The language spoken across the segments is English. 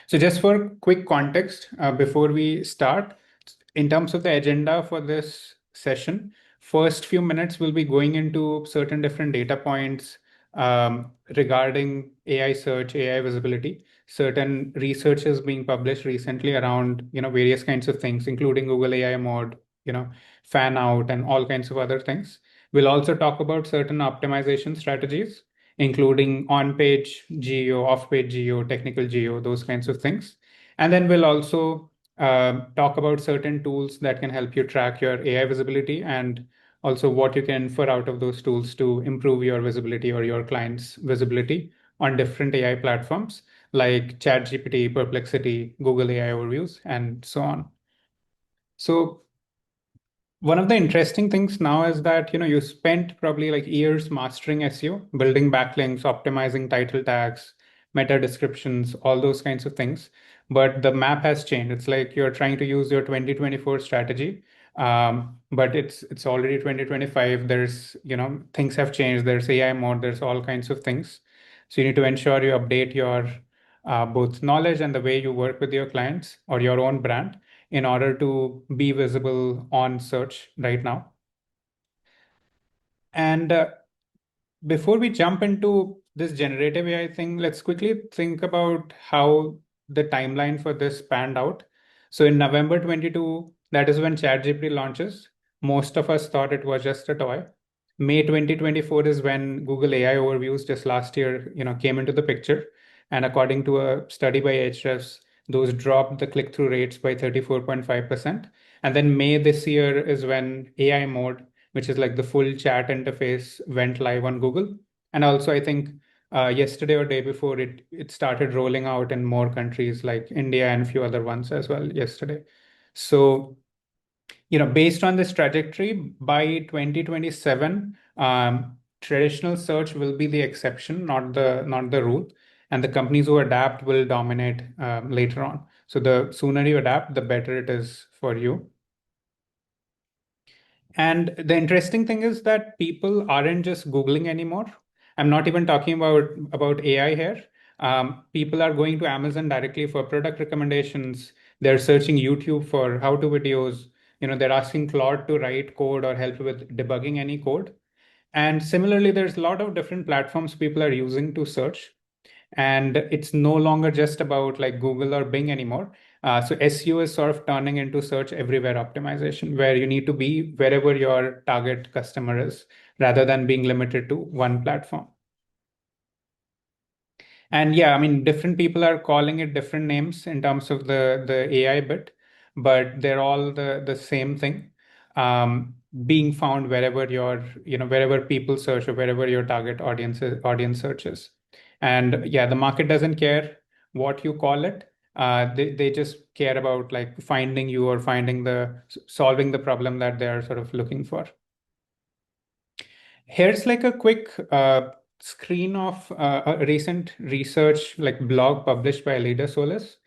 So just for quick context, before we start, in terms of the agenda for this session, first few minutes we'll be going into certain different data points regarding AI search, AI visibility. Certain research is being published recently around various kinds of things, including Google AI mode, fan out, and all kinds of other things. We'll also talk about certain optimization strategies including on-page GEO, off-page GEO, technical GEO, those kinds of things. And then we'll also talk about certain tools that can help you track your AI visibility and also what you can infer out of those tools to improve your visibility or your client's visibility on different AI platforms like ChatGPT, Perplexity, Google AI Overviews, and so on. So one of the interesting things now is that you spent probably like years mastering SEO, building backlinks, optimizing title tags, meta descriptions, all those kinds of things. But the map has changed. It's like you're trying to use your 2024 strategy, but it's already 2025. There's things have changed. There's AI mode. There's all kinds of things. So you need to ensure you update your both knowledge and the way you work with your clients or your own brand in order to be visible on search right now. And before we jump into this generative AI thing, let's quickly think about how the timeline for this panned out. So in November 22, that is when ChatGPT launches. Most of us thought it was just a toy. May 2024 is when Google AI overviews just last year, came into the picture. And according to a study by Ahrefs, those dropped the click-through rates by 34.5%. And then May this year is when AI mode, which is like the full chat interface, went live on Google. And also, I think yesterday or day before, it started rolling out in more countries like India and a few other ones as well yesterday. So, based on this trajectory, by 2027, traditional search will be the exception, not the rule. And the companies who adapt will dominate later on. So the sooner you adapt, the better it is for you. And the interesting thing is that people aren't just Googling anymore. I'm not even talking about AI here. People are going to Amazon directly for product recommendations. They're searching YouTube for how-to videos. They're asking Claude to write code or help with debugging any code. And similarly, there's a lot of different platforms people are using to search. And it's no longer just about like Google or Bing anymore. So SEO is sort of turning into search everywhere optimization, where you need to be wherever your target customer is, rather than being limited to one platform. And yeah, I mean, different people are calling it different names in terms of the AI bit, but they're all the same thing. Being found wherever wherever people search or wherever your target audience searches. And yeah, the market doesn't care what you call it. They just care about like finding you or solving the problem that they're sort of looking for. Here's like a quick screen of a recent research like blog published by Alida Solis.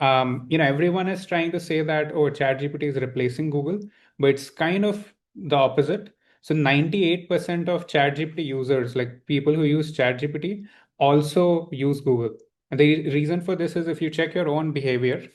Everyone is trying to say that, oh, ChatGPT is replacing Google, but it's kind of the opposite. So 98% of ChatGPT users, like people who use ChatGPT, also use Google. And the reason for this is if you check your own behavior,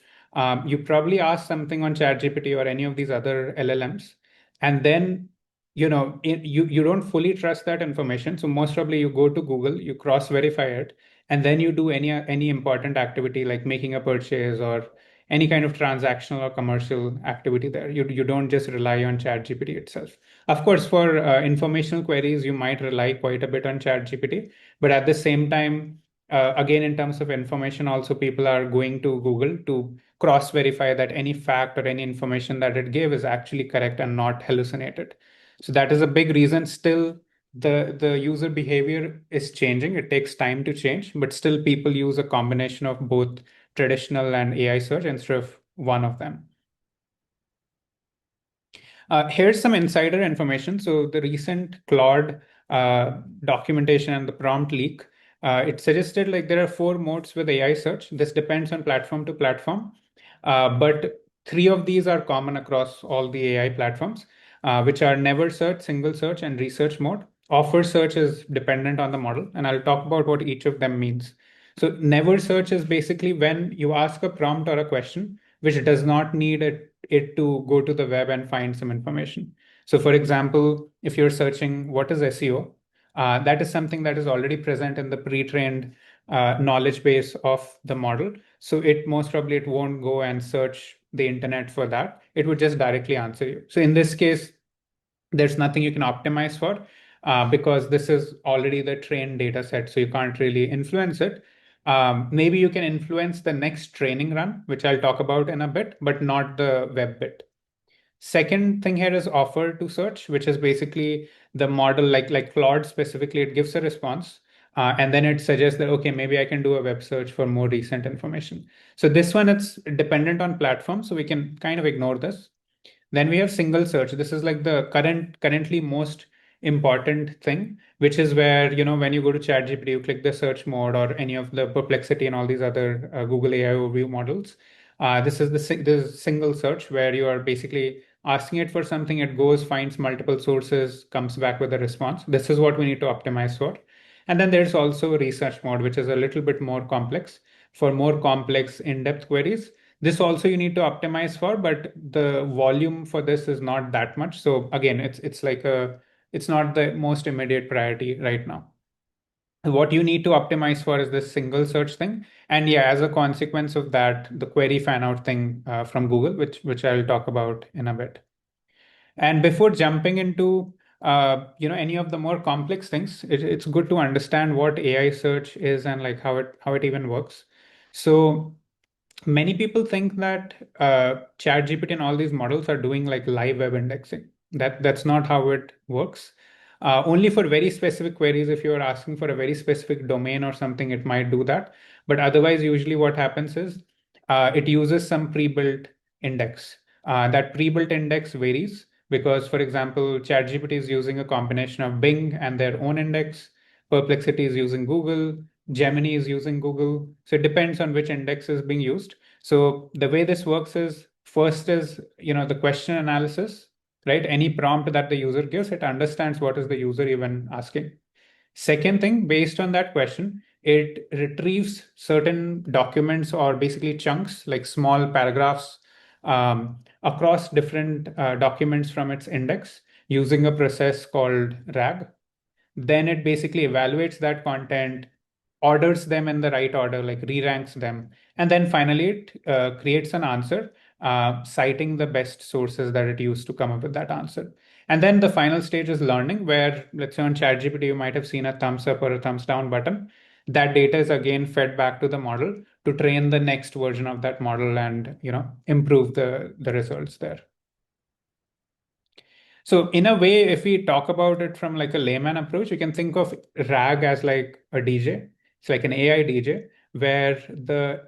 you probably ask something on ChatGPT or any of these other LLMs, and then you don't fully trust that information. So most probably you go to Google, you cross verify it, and then you do any important activity like making a purchase or any kind of transactional or commercial activity there. You don't just rely on ChatGPT itself. Of course, for informational queries, you might rely quite a bit on ChatGPT, but at the same time, again, in terms of information, also people are going to Google to cross verify that any fact or any information that it gave is actually correct and not hallucinated. So that is a big reason. Still, the user behavior is changing. It takes time to change, but still people use a combination of both traditional and AI search instead of one of them. Here's some insider information. So the recent Claude documentation and the prompt leak, it suggested like there are 4 modes with AI search. This depends on platform to platform, but 3 of these are common across all the AI platforms, which are never search, single search, and research mode. Offer search is dependent on the model, and I'll talk about what each of them means. So never search is basically when you ask a prompt or a question which does not need it to go to the web and find some information. So for example, if you're searching what is SEO, that is something that is already present in the pre-trained knowledge base of the model. So it most probably it won't go and search the internet for that. It would just directly answer you. So in this case, there's nothing you can optimize for because this is already the trained data set, so you can't really influence it. Maybe you can influence the next training run, which I'll talk about in a bit, but not the web bit. Second thing here is offer to search, which is basically the model like Claude specifically, it gives a response. And then it suggests that, okay, maybe I can do a web search for more recent information. So this one, it's dependent on platform, so we can kind of ignore this. Then we have single search. This is like the currently most important thing, which is where, when you go to ChatGPT, you click the search mode or any of the Perplexity and all these other Google AI overview models. This is this single search where you are basically asking it for something. It goes, finds multiple sources, comes back with a response. This is what we need to optimize for. And then there's also research mode, which is a little bit more complex for more complex in-depth queries. This also you need to optimize for, but the volume for this is not that much. So again, it's not the most immediate priority right now. What you need to optimize for is this single search thing. And yeah, as a consequence of that, the query fan out thing from Google, which I'll talk about in a bit. And before jumping into any of the more complex things, it's good to understand what AI search is and like how it even works. So many people think that ChatGPT and all these models are doing like live web indexing. That's not how it works. Only for very specific queries, if you're asking for a very specific domain or something, it might do that. But otherwise, usually what happens is it uses some pre-built index. That pre-built index varies because, for example, ChatGPT is using a combination of Bing and their own index. Perplexity is using Google. Gemini is using Google. So it depends on which index is being used. So the way this works is first is, the question analysis, right? Any prompt that the user gives, it understands what is the user even asking. Second thing, based on that question, it retrieves certain documents or basically chunks, like small paragraphs across different documents from its index using a process called RAG. Then it basically evaluates that content, orders them in the right order, like re-ranks them, and then finally it creates an answer, citing the best sources that it used to come up with that answer. And then the final stage is learning, where let's say on ChatGPT you might have seen a thumbs up or a thumbs down button. That data is again fed back to the model to train the next version of that model and improve the results there. So in a way, if we talk about it from like a layman approach, you can think of RAG as like a DJ. It's like an AI DJ where the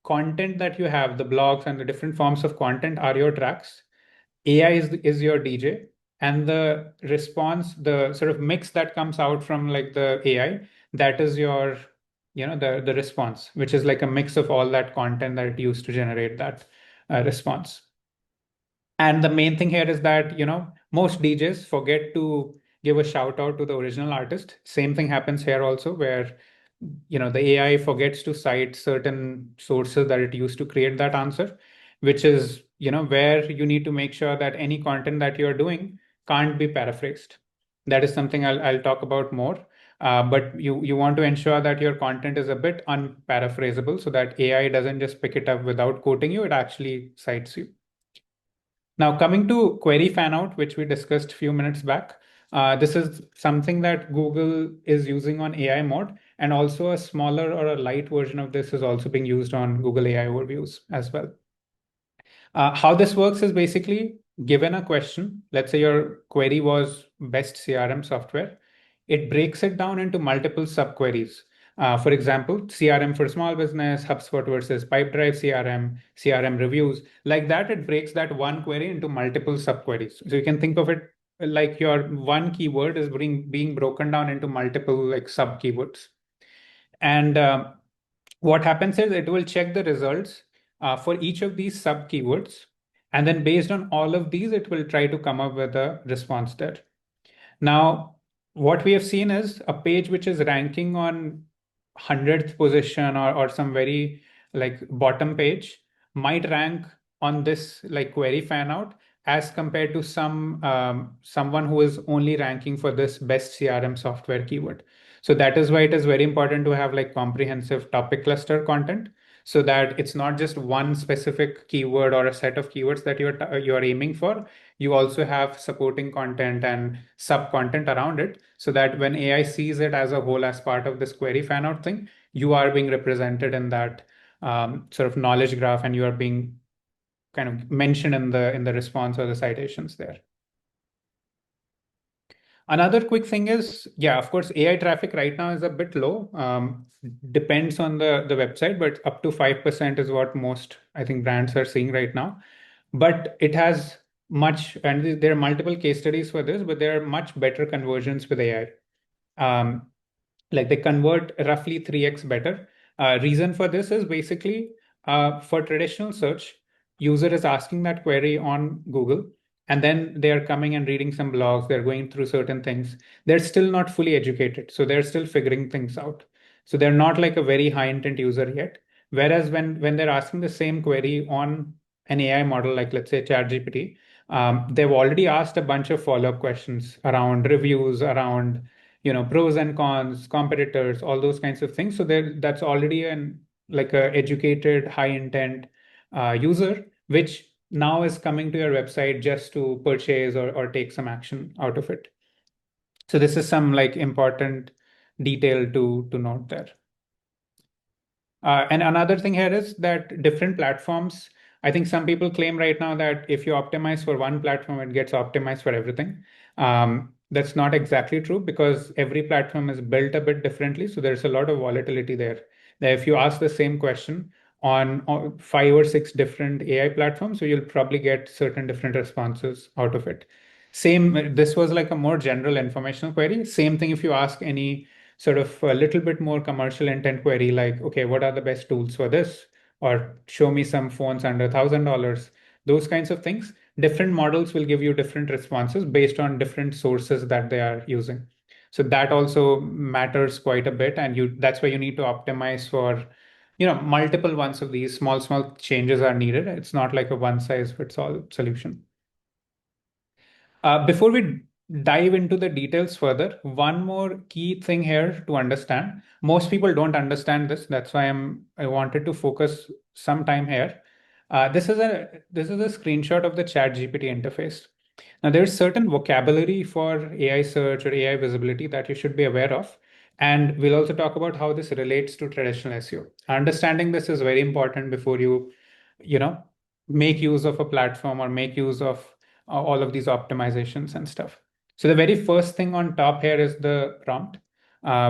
content that you have, the blogs and the different forms of content are your tracks. AI is your DJ, and the response, the sort of mix that comes out from like the AI, that is your, the response, which is like a mix of all that content that it used to generate that response. And the main thing here is that, most DJs forget to give a shout out to the original artist. Same thing happens here also, where, the AI forgets to cite certain sources that it used to create that answer, which is, where you need to make sure that any content that you're doing can't be paraphrased. That is something I'll talk about more. But you want to ensure that your content is a bit unparaphrasable so that AI doesn't just pick it up without quoting you, it actually cites you. Now, coming to query fan out, which we discussed a few minutes back, this is something that Google is using on AI mode, and also a smaller or a light version of this is also being used on Google AI overviews as well. How this works is basically given a question, let's say your query was best CRM software, it breaks it down into multiple subqueries. For example, CRM for small business, HubSpot versus Pipedrive CRM, CRM reviews. Like that, it breaks that one query into multiple subqueries. So you can think of it like your one keyword is being broken down into multiple like sub keywords. And what happens is it will check the results for each of these sub keywords. And then based on all of these, it will try to come up with a response there. Now, what we have seen is a page which is ranking on 100th position or some very like bottom page might rank on this like query fan out as compared to someone who is only ranking for this best CRM software keyword. So that is why it is very important to have like comprehensive topic cluster content, so that it's not just one specific keyword or a set of keywords that you're aiming for. You also have supporting content and sub content around it, so that when AI sees it as a whole as part of this query fan out thing, you are being represented in that sort of knowledge graph, and you are being kind of mentioned in the response or the citations there. Another quick thing is, yeah, of course, AI traffic right now is a bit low. Depends on the website, but up to 5% is what most, I think, brands are seeing right now. But it has much, and there are multiple case studies for this, but there are much better conversions with AI. Like they convert roughly 3x better. Reason for this is basically for traditional search, user is asking that query on Google, and then they are coming and reading some blogs, they're going through certain things. They're still not fully educated, so they're still figuring things out. So they're not like a very high intent user yet. Whereas when they're asking the same query on an AI model, like let's say ChatGPT, they've already asked a bunch of follow-up questions around reviews, around pros and cons, competitors, all those kinds of things. So there, that's already an like a educated, high intent user, which now is coming to your website just to purchase or take some action out of it. So this is some like important detail to note there. And another thing here is that different platforms, I think some people claim right now that if you optimize for one platform, it gets optimized for everything. That's not exactly true, because every platform is built a bit differently. So there's a lot of volatility there. That if you ask the same question on 5 or 6 different AI platforms, so you'll probably get certain different responses out of it. Same, this was like a more general informational query. Same thing if you ask any sort of a little bit more commercial intent query, like, okay, what are the best tools for this? Or show me some phones under $1,000. Those kinds of things. Different models will give you different responses based on different sources that they are using. So that also matters quite a bit. And that's why you need to optimize for, multiple ones of these small changes are needed. It's not like a one size fits all solution. Before we dive into the details further, one more key thing here to understand. Most people don't understand this. That's why I wanted to focus some time here. This is a screenshot of the ChatGPT interface. Now, there's certain vocabulary for AI search or AI visibility that you should be aware of. And we'll also talk about how this relates to traditional SEO. Understanding this is very important before you know, make use of a platform or make use of all of these optimizations and stuff. So the very first thing on top here is the prompt,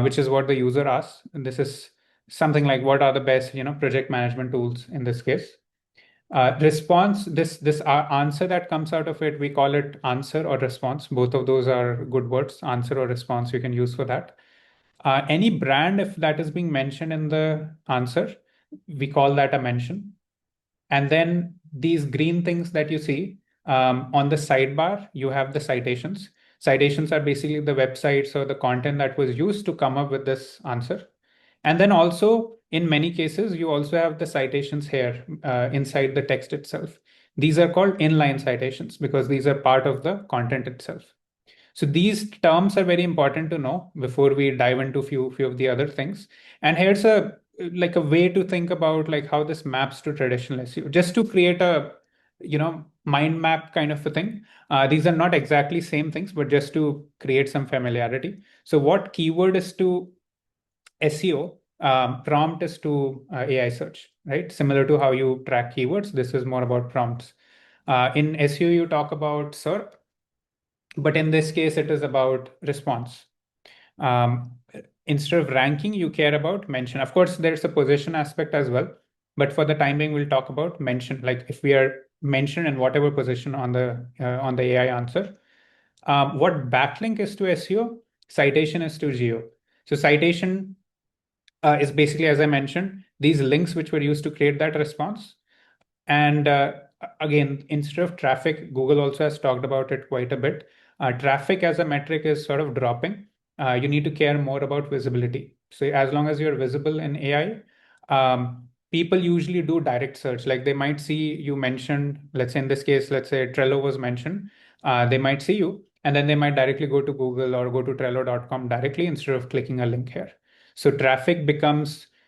which is what the user asks. And this is something like, what are the best, project management tools in this case? Response, this answer that comes out of it, we call it answer or response. Both of those are good words, answer or response, you can use for that. Any brand, if that is being mentioned in the answer, we call that a mention. And then these green things that you see on the sidebar, you have the citations. Citations are basically the websites or the content that was used to come up with this answer. And then also, in many cases, you also have the citations here inside the text itself. These are called inline citations because these are part of the content itself. So these terms are very important to know before we dive into few of the other things. And here's a way to think about like how this maps to traditional SEO, just to create a mind map kind of a thing. These are not exactly same things, but just to create some familiarity. So what keyword is to SEO, prompt is to AI search, right? Similar to how you track keywords, this is more about prompts. In SEO, you talk about SERP, but in this case, it is about response. Um, Instead of ranking, you care about mention. Of course, there's a position aspect as well, but for the time being, we'll talk about mention. Like if we are mentioned in whatever position on the AI answer. What backlink is to SEO, citation is to GEO. So citation is basically, as I mentioned, these links which were used to create that response. And again, instead of traffic, Google also has talked about it quite a bit. Traffic as a metric is sort of dropping. You need to care more about visibility. So as long as you're visible in AI, people usually do direct search. Like they might see you mentioned, let's say in this case, let's say Trello was mentioned. They might see you and then they might directly go to Google or go to Trello.com directly instead of clicking a link here. So traffic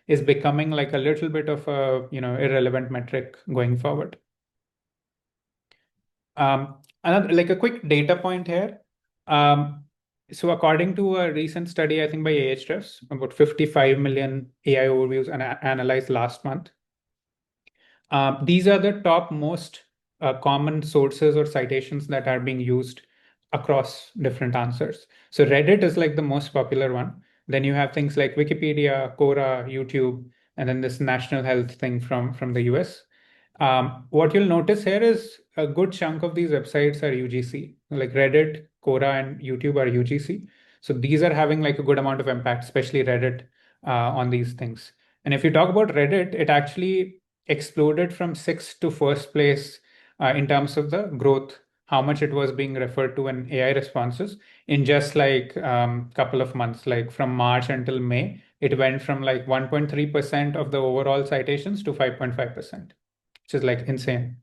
is becoming like a little bit of a irrelevant metric going forward. Another like a quick data point here. Um, so according to a recent study, I think by Ahrefs, about 55 million AI overviews analyzed last month. These are the top most common sources or citations that are being used across different answers. So Reddit is like the most popular one. Then you have things like Wikipedia, Quora, YouTube, and then this national health thing from the US. What you'll notice here is a good chunk of these websites are UGC, like Reddit, Quora, and YouTube are UGC. So these are having like a good amount of impact, especially Reddit, on these things. And if you talk about Reddit, it actually exploded from sixth to first place in terms of the growth, how much it was being referred to in AI responses in just like couple of months, like from March until May, it went from like 1.3% of the overall citations to 5.5%, which is like insane.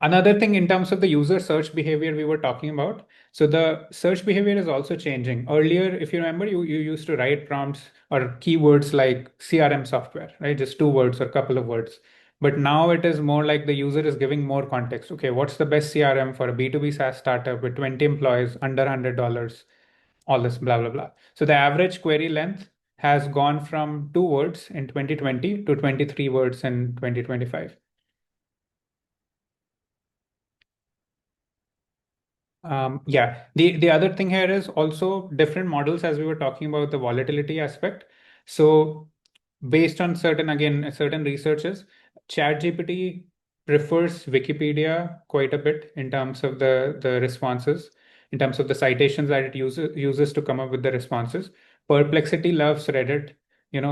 Another thing in terms of the user search behavior we were talking about. So the search behavior is also changing. Earlier, if you remember, you used to write prompts or keywords like CRM software, right? Just two words or a couple of words. But now it is more like the user is giving more context. Okay, what's the best CRM for a B2B SaaS startup with 20 employees under $100? All this blah, blah, blah. So the average query length has gone from 2 words in 2020 to 23 words in 2025. Yeah, the other thing here is also different models as we were talking about the volatility aspect. So based on certain researches, ChatGPT prefers Wikipedia quite a bit in terms of the responses, in terms of the citations that it uses to come up with the responses. Perplexity loves Reddit.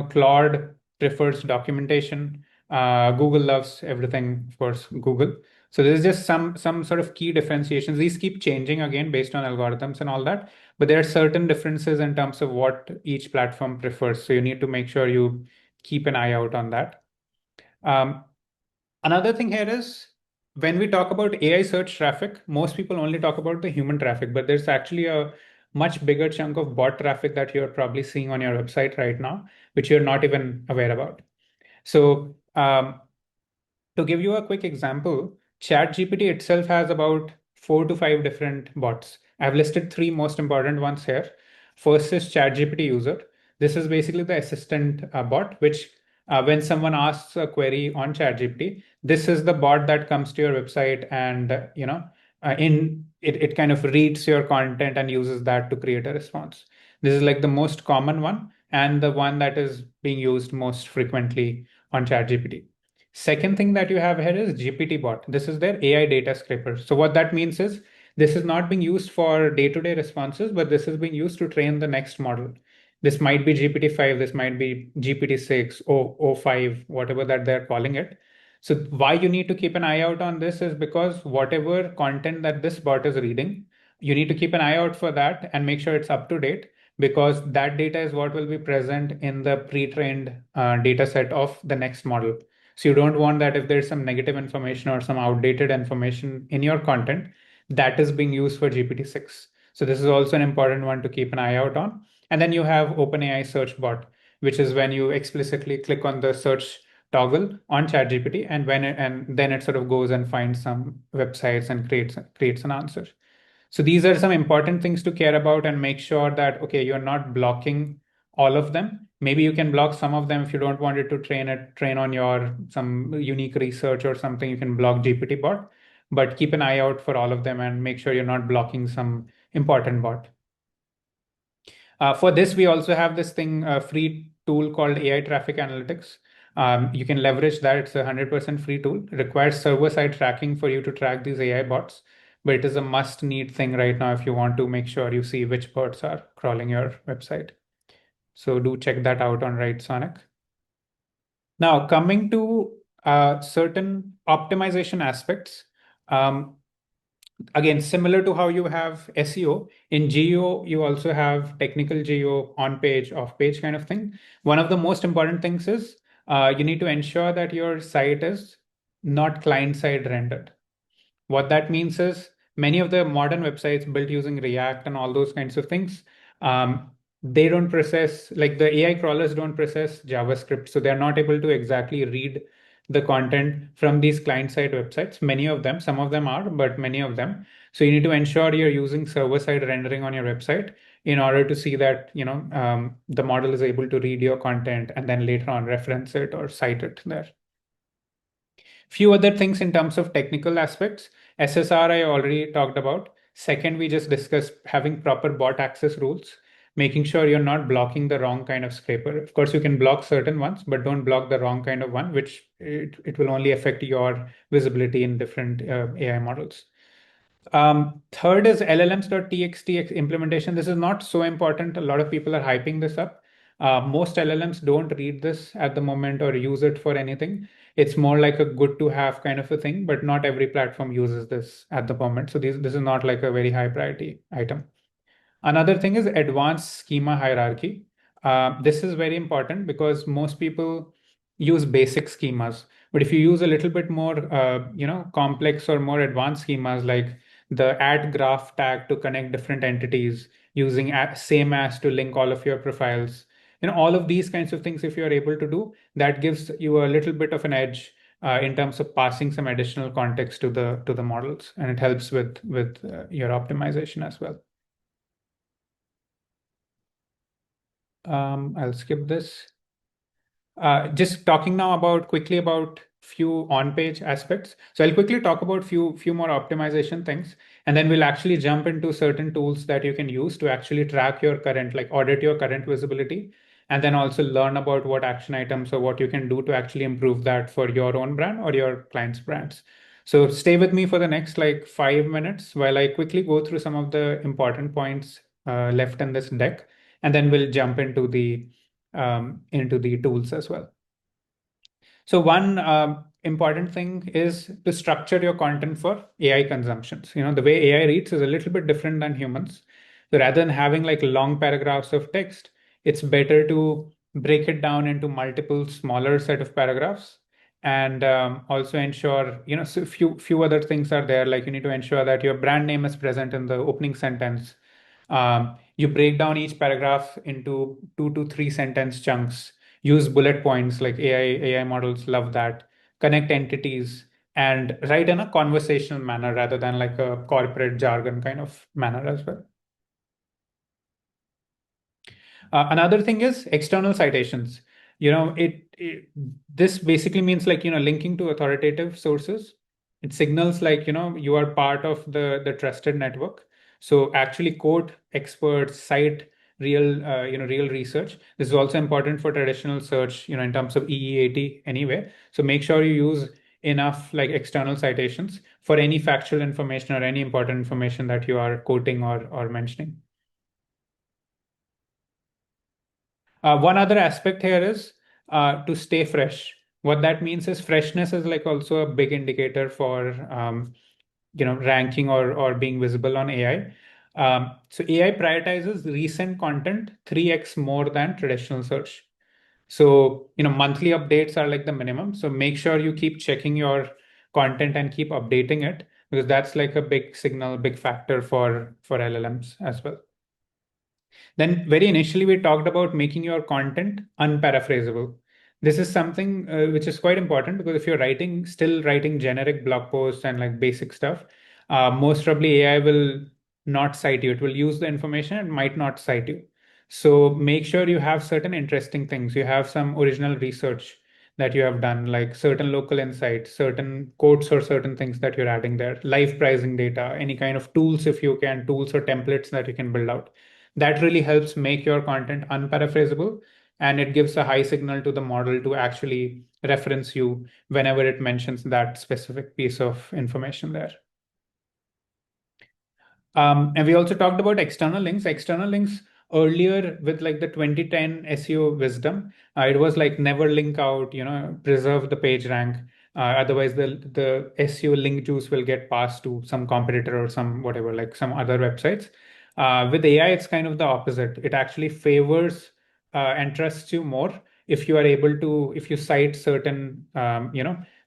Claude prefers documentation. Google loves everything, of course, Google. So there's just some sort of key differentiations. These keep changing again based on algorithms and all that, but there are certain differences in terms of what each platform prefers. So you need to make sure you keep an eye out on that. Um, Another thing here is when we talk about AI search traffic, most people only talk about the human traffic, but there's actually a much bigger chunk of bot traffic that you're probably seeing on your website right now, which you're not even aware about. So to give you a quick example, ChatGPT itself has about 4 to 5 different bots. I've listed three most important ones here. First is ChatGPT user. This is basically the assistant bot, which when someone asks a query on ChatGPT, this is the bot that comes to your website and in it kind of reads your content and uses that to create a response. This is like the most common one and the one that is being used most frequently on ChatGPT. Second thing that you have here is GPT bot. This is their AI data scraper. So what that means is this is not being used for day-to-day responses, but this is being used to train the next model. This might be GPT-5, this might be GPT-6 or 5, whatever that they're calling it. So why you need to keep an eye out on this is because whatever content that this bot is reading, you need to keep an eye out for that and make sure it's up to date because that data is what will be present in the pre-trained data set of the next model. So you don't want that if there's some negative information or some outdated information in your content that is being used for GPT-6. So this is also an important one to keep an eye out on. And then you have OpenAI search bot, which is when you explicitly click on the search toggle on ChatGPT and then it sort of goes and finds some websites and creates an answer. So these are some important things to care about and make sure that, okay, you're not blocking all of them. Maybe you can block some of them if you don't want it to train on your some unique research or something, you can block GPT bot, but keep an eye out for all of them and make sure you're not blocking some important bot. For this, we also have this thing, a free tool called AI Traffic Analytics. You can leverage that. It's a 100% free tool. It requires server-side tracking for you to track these AI bots, but it is a must-need thing right now if you want to make sure you see which bots are crawling your website. So do check that out on Writesonic. Now, coming to certain optimization aspects, um, Again, similar to how you have SEO, in GEO, you also have technical GEO, on page, off page kind of thing. One of the most important things is you need to ensure that your site is not client side rendered. What that means is many of the modern websites built using React and all those kinds of things, um, they don't process, like the AI crawlers don't process JavaScript. So they're not able to exactly read the content from these client-side websites. Many of them, some of them are, but many of them. So you need to ensure you're using server-side rendering on your website in order to see that, the model is able to read your content and then later on reference it or cite it there. Few other things in terms of technical aspects. SSR I already talked about. Second, we just discussed having proper bot access rules, making sure you're not blocking the wrong kind of scraper. Of course, you can block certain ones, but don't block the wrong kind of one, which it will only affect your visibility in different AI models. Third is LLMs.txt implementation. This is not so important. A lot of people are hyping this up. Most LLMs don't read this at the moment or use it for anything. It's more like a good to have kind of a thing, but not every platform uses this at the moment. So this is not like a very high priority item. Another thing is advanced schema hierarchy. This is very important because most people use basic schemas. But if you use a little bit more, complex or more advanced schemas like the add graph tag to connect different entities, using same as to link all of your profiles, all of these kinds of things, if you're able to do, that gives you a little bit of an edge in terms of passing some additional context to the models, and it helps with your optimization as well. I'll skip this. Just talking now quickly about few on-page aspects. So I'll quickly talk about few more optimization things, and then we'll actually jump into certain tools that you can use to actually track your current, like audit your current visibility, and then also learn about what action items or what you can do to actually improve that for your own brand or your client's brands. So stay with me for the next like 5 minutes while I quickly go through some of the important points left in this deck, and then we'll jump into the tools as well. So one important thing is to structure your content for AI consumptions. The way AI reads is a little bit different than humans. So rather than having like long paragraphs of text, it's better to break it down into multiple smaller set of paragraphs, and also ensure, so few other things are there. Like you need to ensure that your brand name is present in the opening sentence. You break down each paragraph into 2 to 3 sentence chunks. Use bullet points, like AI models love that. Connect entities and write in a conversational manner rather than like a corporate jargon kind of manner as well. Another thing is external citations. This basically means like, linking to authoritative sources. It signals like, you are part of the trusted network. So actually quote experts, cite real research. This is also important for traditional search, in terms of EEAT anyway. So make sure you use enough like external citations for any factual information or any important information that you are quoting or mentioning. One other aspect here is to stay fresh. What that means is freshness is like also a big indicator for ranking or being visible on AI. So AI prioritizes recent content 3x more than traditional search. So monthly updates are like the minimum. So make sure you keep checking your content and keep updating it, because that's like a big signal, big factor for LLMs as well. Then very initially, we talked about making your content unparaphrasable. This is something which is quite important, because if you're still writing generic blog posts and like basic stuff, most probably AI will not cite you. It will use the information and might not cite you. So make sure you have certain interesting things. You have some original research that you have done, like certain local insights, certain quotes or certain things that you're adding there, live pricing data, any kind of tools, if you can, tools or templates that you can build out. That really helps make your content unparaphrasable, and it gives a high signal to the model to actually reference you whenever it mentions that specific piece of information there. And we also talked about external links. External links earlier with like the 2010 SEO wisdom, it was like never link out, preserve the page rank. Otherwise, the SEO link juice will get passed to some competitor or some whatever, like some other websites. With AI, it's kind of the opposite. It actually favors and trusts you more if you are able to, if you cite certain,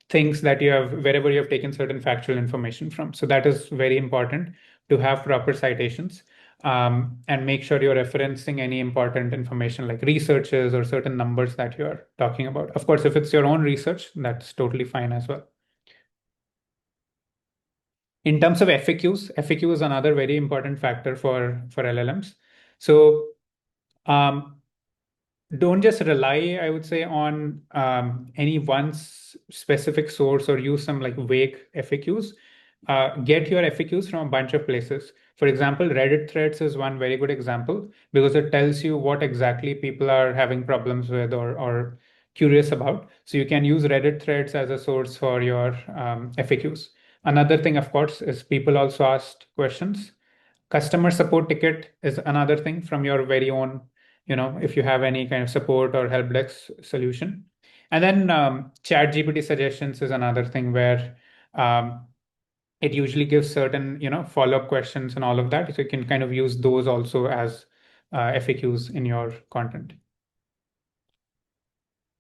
things that you have, wherever you have taken certain factual information from. So that is very important to have proper citations, and make sure you're referencing any important information like researches or certain numbers that you're talking about. Of course, if it's your own research, that's totally fine as well. In terms of FAQs, FAQ is another very important factor for LLMs. So um, don't just rely, I would say, on any specific source or use some like vague FAQs. Get your FAQs from a bunch of places. For example, Reddit threads is one very good example because it tells you what exactly people are having problems with or curious about. So you can use Reddit threads as a source for your FAQs. Another thing, of course, is people also asked questions. Customer support ticket is another thing from your very own, if you have any kind of support or help desk solution. And then chat gpt suggestions is another thing where um, it usually gives certain, follow-up questions and all of that, so you can kind of use those also as FAQs in your content.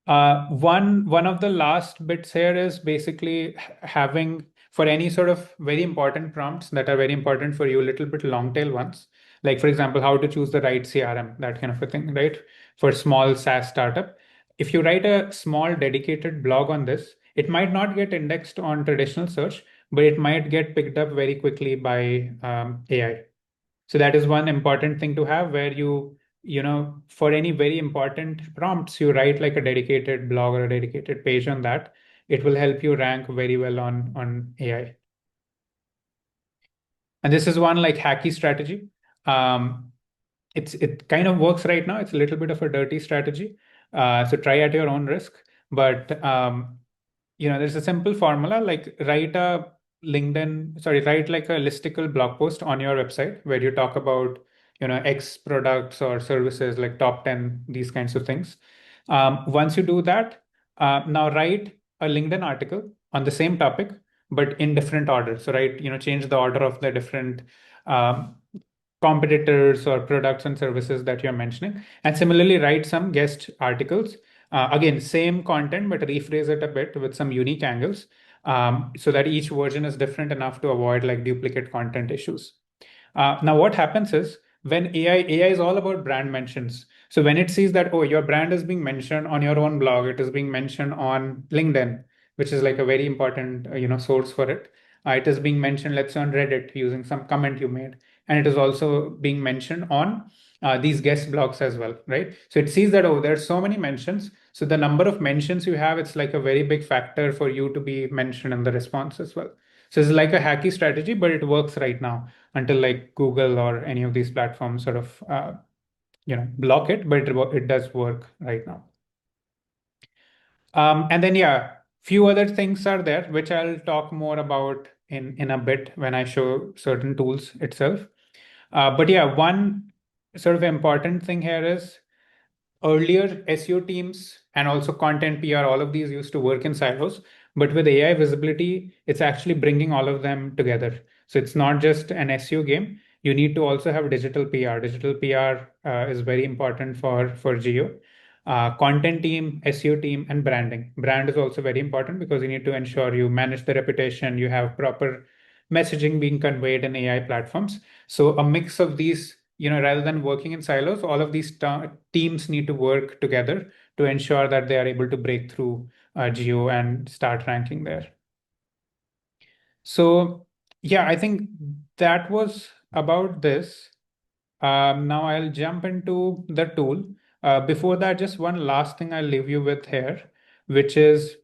One of the last bits here is basically having, for any sort of very important prompts that are very important for you, a little bit long tail ones. Like for example, how to choose the right CRM, that kind of a thing, right? For small SaaS startup. If you write a small dedicated blog on this, it might not get indexed on traditional search, but it might get picked up very quickly by AI. So that is one important thing to have where for any very important prompts, you write like a dedicated blog or a dedicated page on that. It will help you rank very well on AI. And this is one like hacky strategy. Um, it kind of works right now. It's a little bit of a dirty strategy. So try at your own risk. But there's a simple formula like write like a listicle blog post on your website where you talk about, X products or services like top 10, these kinds of things. Once you do that, now write a LinkedIn article on the same topic, but in different order. So change the order of the different um, competitors or products and services that you're mentioning. And similarly, write some guest articles. Again, same content, but rephrase it a bit with some unique angles, so that each version is different enough to avoid like duplicate content issues. Now, what happens is when AI is all about brand mentions. So when it sees that, oh, your brand is being mentioned on your own blog, it is being mentioned on LinkedIn, which is like a very important, source for it. It is being mentioned, let's say, on Reddit using some comment you made, and it is also being mentioned on these guest blogs as well, right? So it sees that, oh, there's so many mentions. So the number of mentions you have, it's like a very big factor for you to be mentioned in the response as well. So it's like a hacky strategy, but it works right now until like Google or any of these platforms sort of block it, but it does work right now. And then yeah, few other things are there which I'll talk more about in a bit when I show certain tools itself. But yeah, one sort of important thing here is earlier SEO teams and also content PR, all of these used to work in silos. But with AI visibility, it's actually bringing all of them together. So it's not just an SEO game. You need to also have digital PR. Digital PR is very important for Geo. Content team, SEO team, and branding. Brand is also very important because you need to ensure you manage the reputation, you have proper messaging being conveyed in AI platforms. So a mix of these, rather than working in silos, all of these teams need to work together to ensure that they are able to break through Geo and start ranking there. So yeah, I think that was about this. Now I'll jump into the tool. Before that, just one last thing I'll leave you with here, which is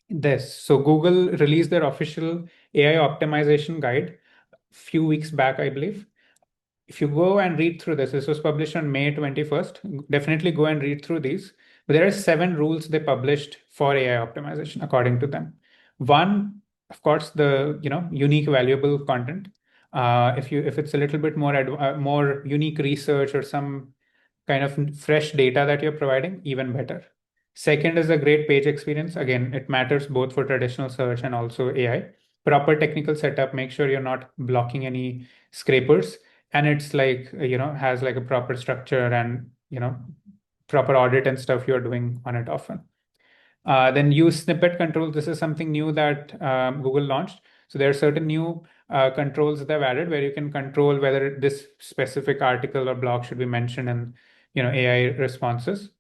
this. So Google released their official AI optimization guide few weeks back, I believe. If you go and read through this was published on May 21st. Definitely go and read through these. But there are 7 rules they published for AI optimization, according to them. One, of course, the unique, valuable content. If it's a little bit more unique research or some kind of fresh data that you're providing, even better. Second is a great page experience. Again, it matters both for traditional search and also AI. Proper technical setup, make sure you're not blocking any scrapers. And it's like, has like a proper structure and, proper audit and stuff you're doing on it often. Then use snippet control. This is something new that Google launched. So there are certain new controls they've added where you can control whether this specific article or blog should be mentioned in, AI responses.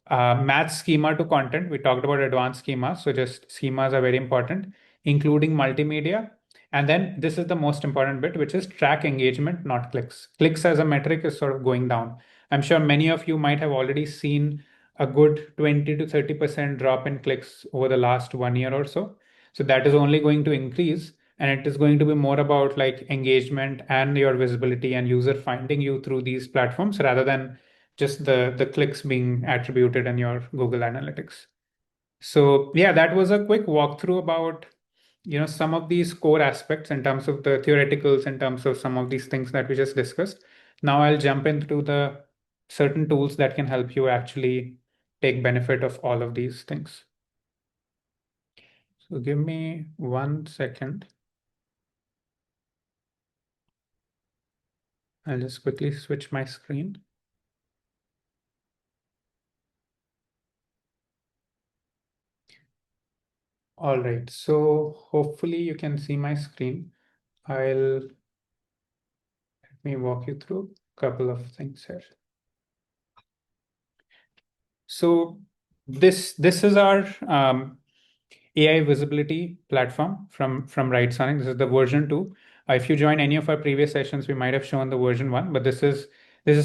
Match schema to content. We talked about advanced schemas. So just schemas are very important, including multimedia. And then this is the most important bit, which is track engagement, not clicks. Clicks as a metric is sort of going down. I'm sure many of you might have already seen a good 20 to 30% drop in clicks over the last 1 year or so. So that is only going to increase. And it is going to be more about like engagement and your visibility and user finding you through these platforms rather than just the clicks being attributed in your Google Analytics. So yeah, that was a quick walkthrough about some of these core aspects in terms of the theoreticals, in terms of some of these things that we just discussed. Now I'll jump into the certain tools that can help you actually take benefit of all of these things. So give me 1 second. I'll just quickly switch my screen. All right, so hopefully you can see my screen. Let me walk you through a couple of things here. So this is our AI visibility platform from Writesonic. This is the version 2. If you join any of our previous sessions, we might have shown the version 1, but this is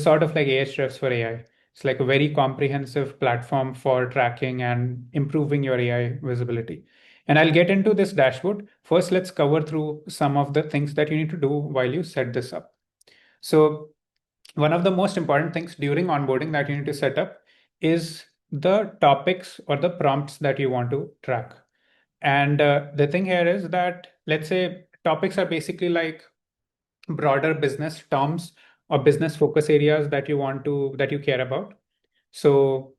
sort of like Ahrefs for AI. It's like a very comprehensive platform for tracking and improving your AI visibility. And I'll get into this dashboard. First, let's cover through some of the things that you need to do while you set this up. So one of the most important things during onboarding that you need to set up is the topics or the prompts that you want to track. And the thing here is that, let's say, topics are basically like broader business terms or business focus areas that you care about. So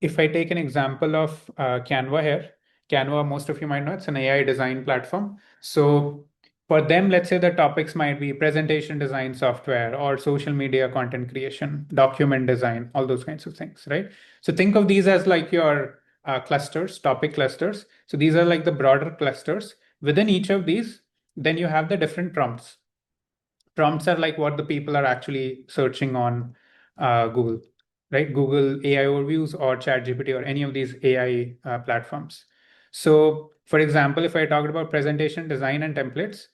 if I take an example of Canva here, Canva, most of you might know, it's an AI design platform. So for them, let's say the topics might be presentation design software or social media content creation, document design, all those kinds of things, right? So think of these as like your clusters, topic clusters. So these are like the broader clusters. Within each of these, then you have the different prompts. Prompts are like what the people are actually searching on Google, right? Google AI overviews or ChatGPT or any of these AI platforms. So, for example, if I talked about presentation design and templates,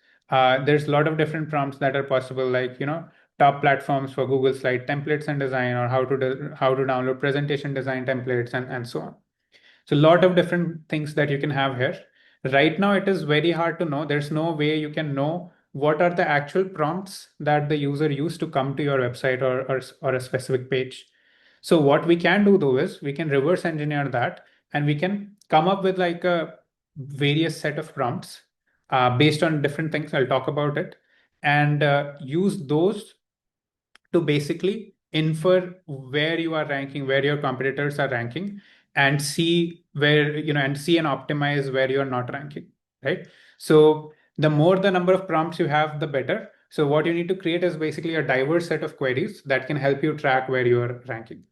there's a lot of different prompts that are possible, like top platforms for Google Slide templates and design, or how to download presentation design templates and so on. So a lot of different things that you can have here. Right now, it is very hard to know. There's no way you can know what are the actual prompts that the user used to come to your website or a specific page. So what we can do though is we can reverse engineer that and we can come up with like a various set of prompts based on different things. I'll talk about it and use those to basically infer where you are ranking, where your competitors are ranking, and see where, and see and optimize where you're not ranking, right? So the more the number of prompts you have, the better. So what you need to create is basically a diverse set of queries that can help you track where you're ranking.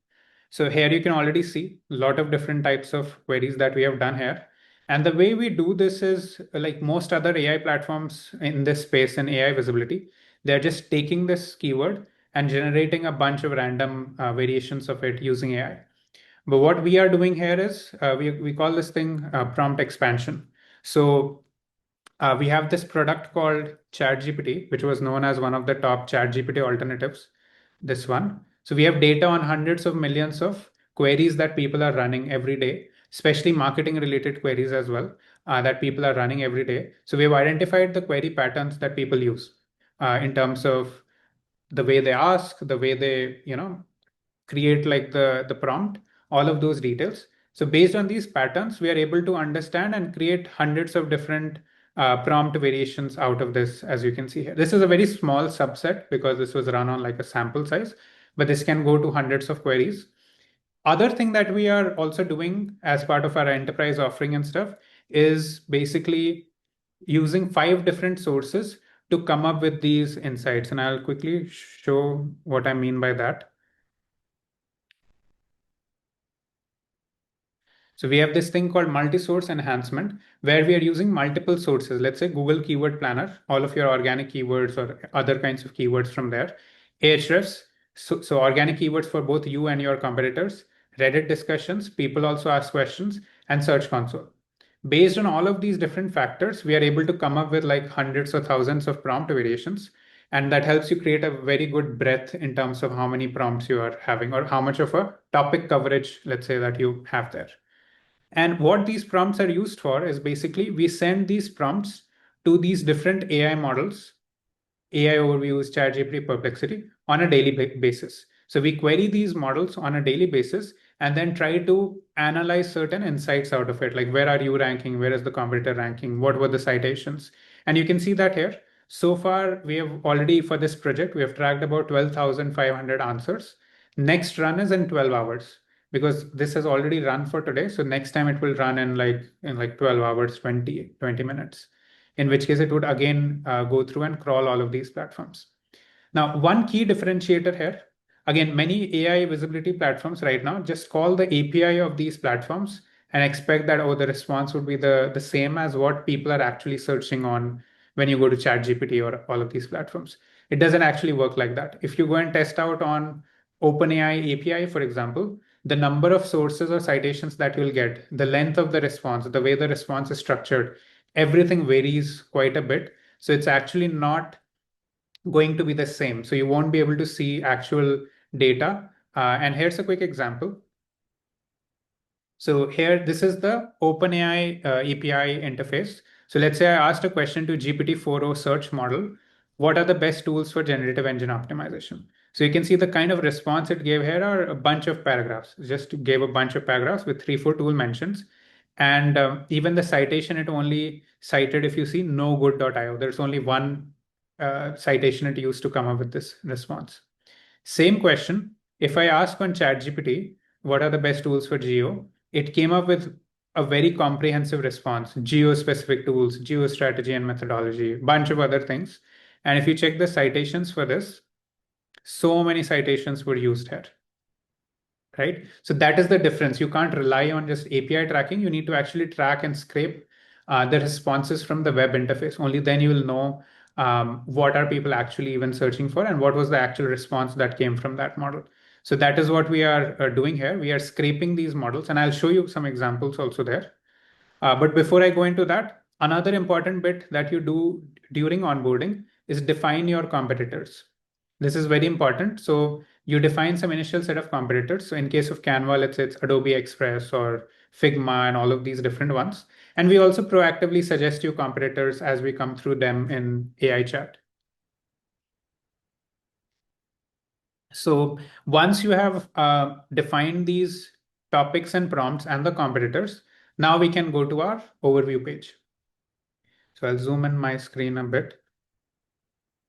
So here you can already see a lot of different types of queries that we have done here. And the way we do this is like most other AI platforms in this space in AI visibility, they're just taking this keyword and generating a bunch of random variations of it using AI. But what we are doing here is we call this thing prompt expansion. So we have this product called ChatGPT, which was known as one of the top ChatGPT alternatives. This one. So we have data on hundreds of millions of queries that people are running every day, especially marketing related queries as well, that people are running every day. So we have identified the query patterns that people use in terms of the way they ask, the way they, create like the prompt, all of those details. So based on these patterns, we are able to understand and create hundreds of different prompt variations out of this, as you can see here. This is a very small subset because this was run on like a sample size, but this can go to hundreds of queries. Other thing that we are also doing as part of our enterprise offering and stuff is basically using 5 different sources to come up with these insights. And I'll quickly show what I mean by that. So we have this thing called multi-source enhancement, where we are using multiple sources. Let's say Google Keyword Planner, all of your organic keywords or other kinds of keywords from there. Ahrefs, so organic keywords for both you and your competitors. Reddit discussions, people also ask questions, and Search Console. Based on all of these different factors, we are able to come up with like hundreds or thousands of prompt variations. And that helps you create a very good breadth in terms of how many prompts you are having or how much of a topic coverage, let's say, that you have there. And what these prompts are used for is basically we send these prompts to these different AI models, AI overviews, ChatGPT, Perplexity on a daily basis. So we query these models on a daily basis and then try to analyze certain insights out of it, like where are you ranking, where is the competitor ranking, what were the citations, and you can see that here. So far, we have already for this project we have tracked about 12,500 answers. Next run is in 12 hours because this has already run for today. So next time it will run in like 12 hours, 20 minutes, in which case it would again go through and crawl all of these platforms. Now, one key differentiator here, again, many AI visibility platforms right now just call the API of these platforms and expect that, oh, the response would be the same as what people are actually searching on when you go to ChatGPT or all of these platforms. It doesn't actually work like that. If you go and test out on OpenAI API, for example, the number of sources or citations that you'll get, the length of the response, the way the response is structured, everything varies quite a bit. So it's actually not going to be the same. So you won't be able to see actual data. And here's a quick example. So here, this is the OpenAI API interface. So let's say I asked a question to GPT-4o search model. What are the best tools for generative engine optimization? So you can see the kind of response it gave here are a bunch of paragraphs. Just gave a bunch of paragraphs with 3, 4 tool mentions. And even the citation, it only cited, if you see, nogood.io. There's only one citation it used to come up with this response. Same question, if I ask on ChatGPT, what are the best tools for GEO? It came up with a very comprehensive response, geo-specific tools, geo strategy and methodology, bunch of other things. And if you check the citations for this, so many citations were used here, right? So that is the difference. You can't rely on just API tracking. You need to actually track and scrape the responses from the web interface. Only then you will know what are people actually even searching for and what was the actual response that came from that model. So that is what we are doing here. We are scraping these models, and I'll show you some examples also there. But before I go into that, another important bit that you do during onboarding is define your competitors. This is very important. So you define some initial set of competitors. So in case of Canva, let's say it's Adobe Express or Figma and all of these different ones. And we also proactively suggest you competitors as we come through them in AI chat. So once you have defined these topics and prompts and the competitors, now we can go to our overview page. So I'll zoom in my screen a bit.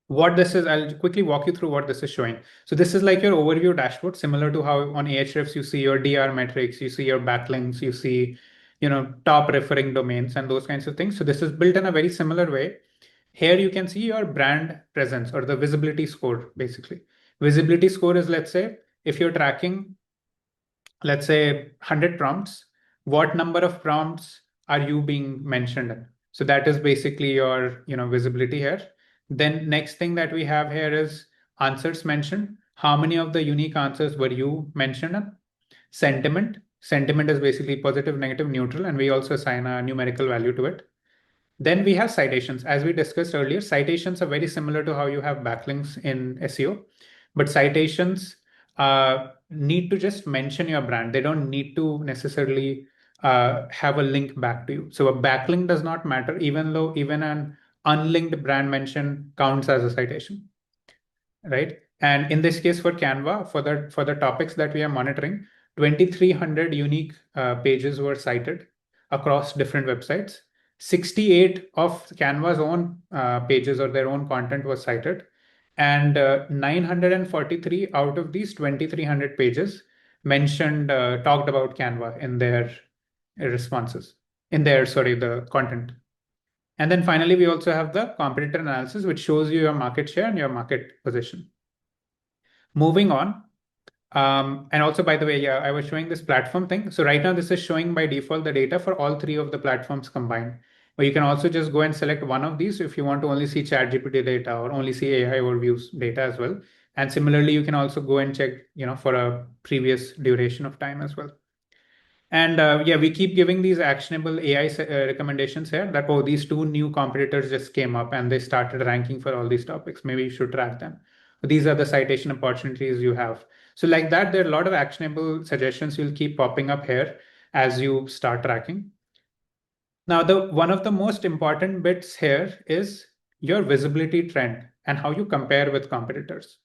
What this is, I'll quickly walk you through what this is showing. So this is like your overview dashboard, similar to how on Ahrefs you see your DR metrics, you see your backlinks, you see, top referring domains and those kinds of things. So this is built in a very similar way. Here you can see your brand presence or the visibility score, basically. Visibility score is, let's say, if you're tracking, let's say 100 prompts, what number of prompts are you being mentioned in? So that is basically your, visibility here. Then next thing that we have here is answers mentioned. How many of the unique answers were you mentioned in? Sentiment. Sentiment is basically positive, negative, neutral, and we also assign a numerical value to it. Then we have citations. As we discussed earlier, citations are very similar to how you have backlinks in SEO, but citations need to just mention your brand. They don't need to necessarily have a link back to you. So a backlink does not matter, even though even an unlinked brand mention counts as a citation, right? And in this case for Canva, for the topics that we are monitoring, 2,300 unique pages were cited across different websites. 68 of Canva's own pages or their own content was cited. And 943 out of these 2,300 pages mentioned, talked about Canva in their responses, the content. And then finally, we also have the competitor analysis, which shows you your market share and your market position. Moving on. And also, by the way, yeah, I was showing this platform thing. So right now, this is showing by default the data for all three of the platforms combined. But you can also just go and select one of these if you want to only see ChatGPT data or only see AI overviews data as well. And similarly, you can also go and check, for a previous duration of time as well. And yeah, we keep giving these actionable AI recommendations here that, oh, these two new competitors just came up and they started ranking for all these topics. Maybe you should track them. These are the citation opportunities you have. So like that, there are a lot of actionable suggestions will keep popping up here as you start tracking. Now, one of the most important bits here is your visibility trend and how you compare with competitors.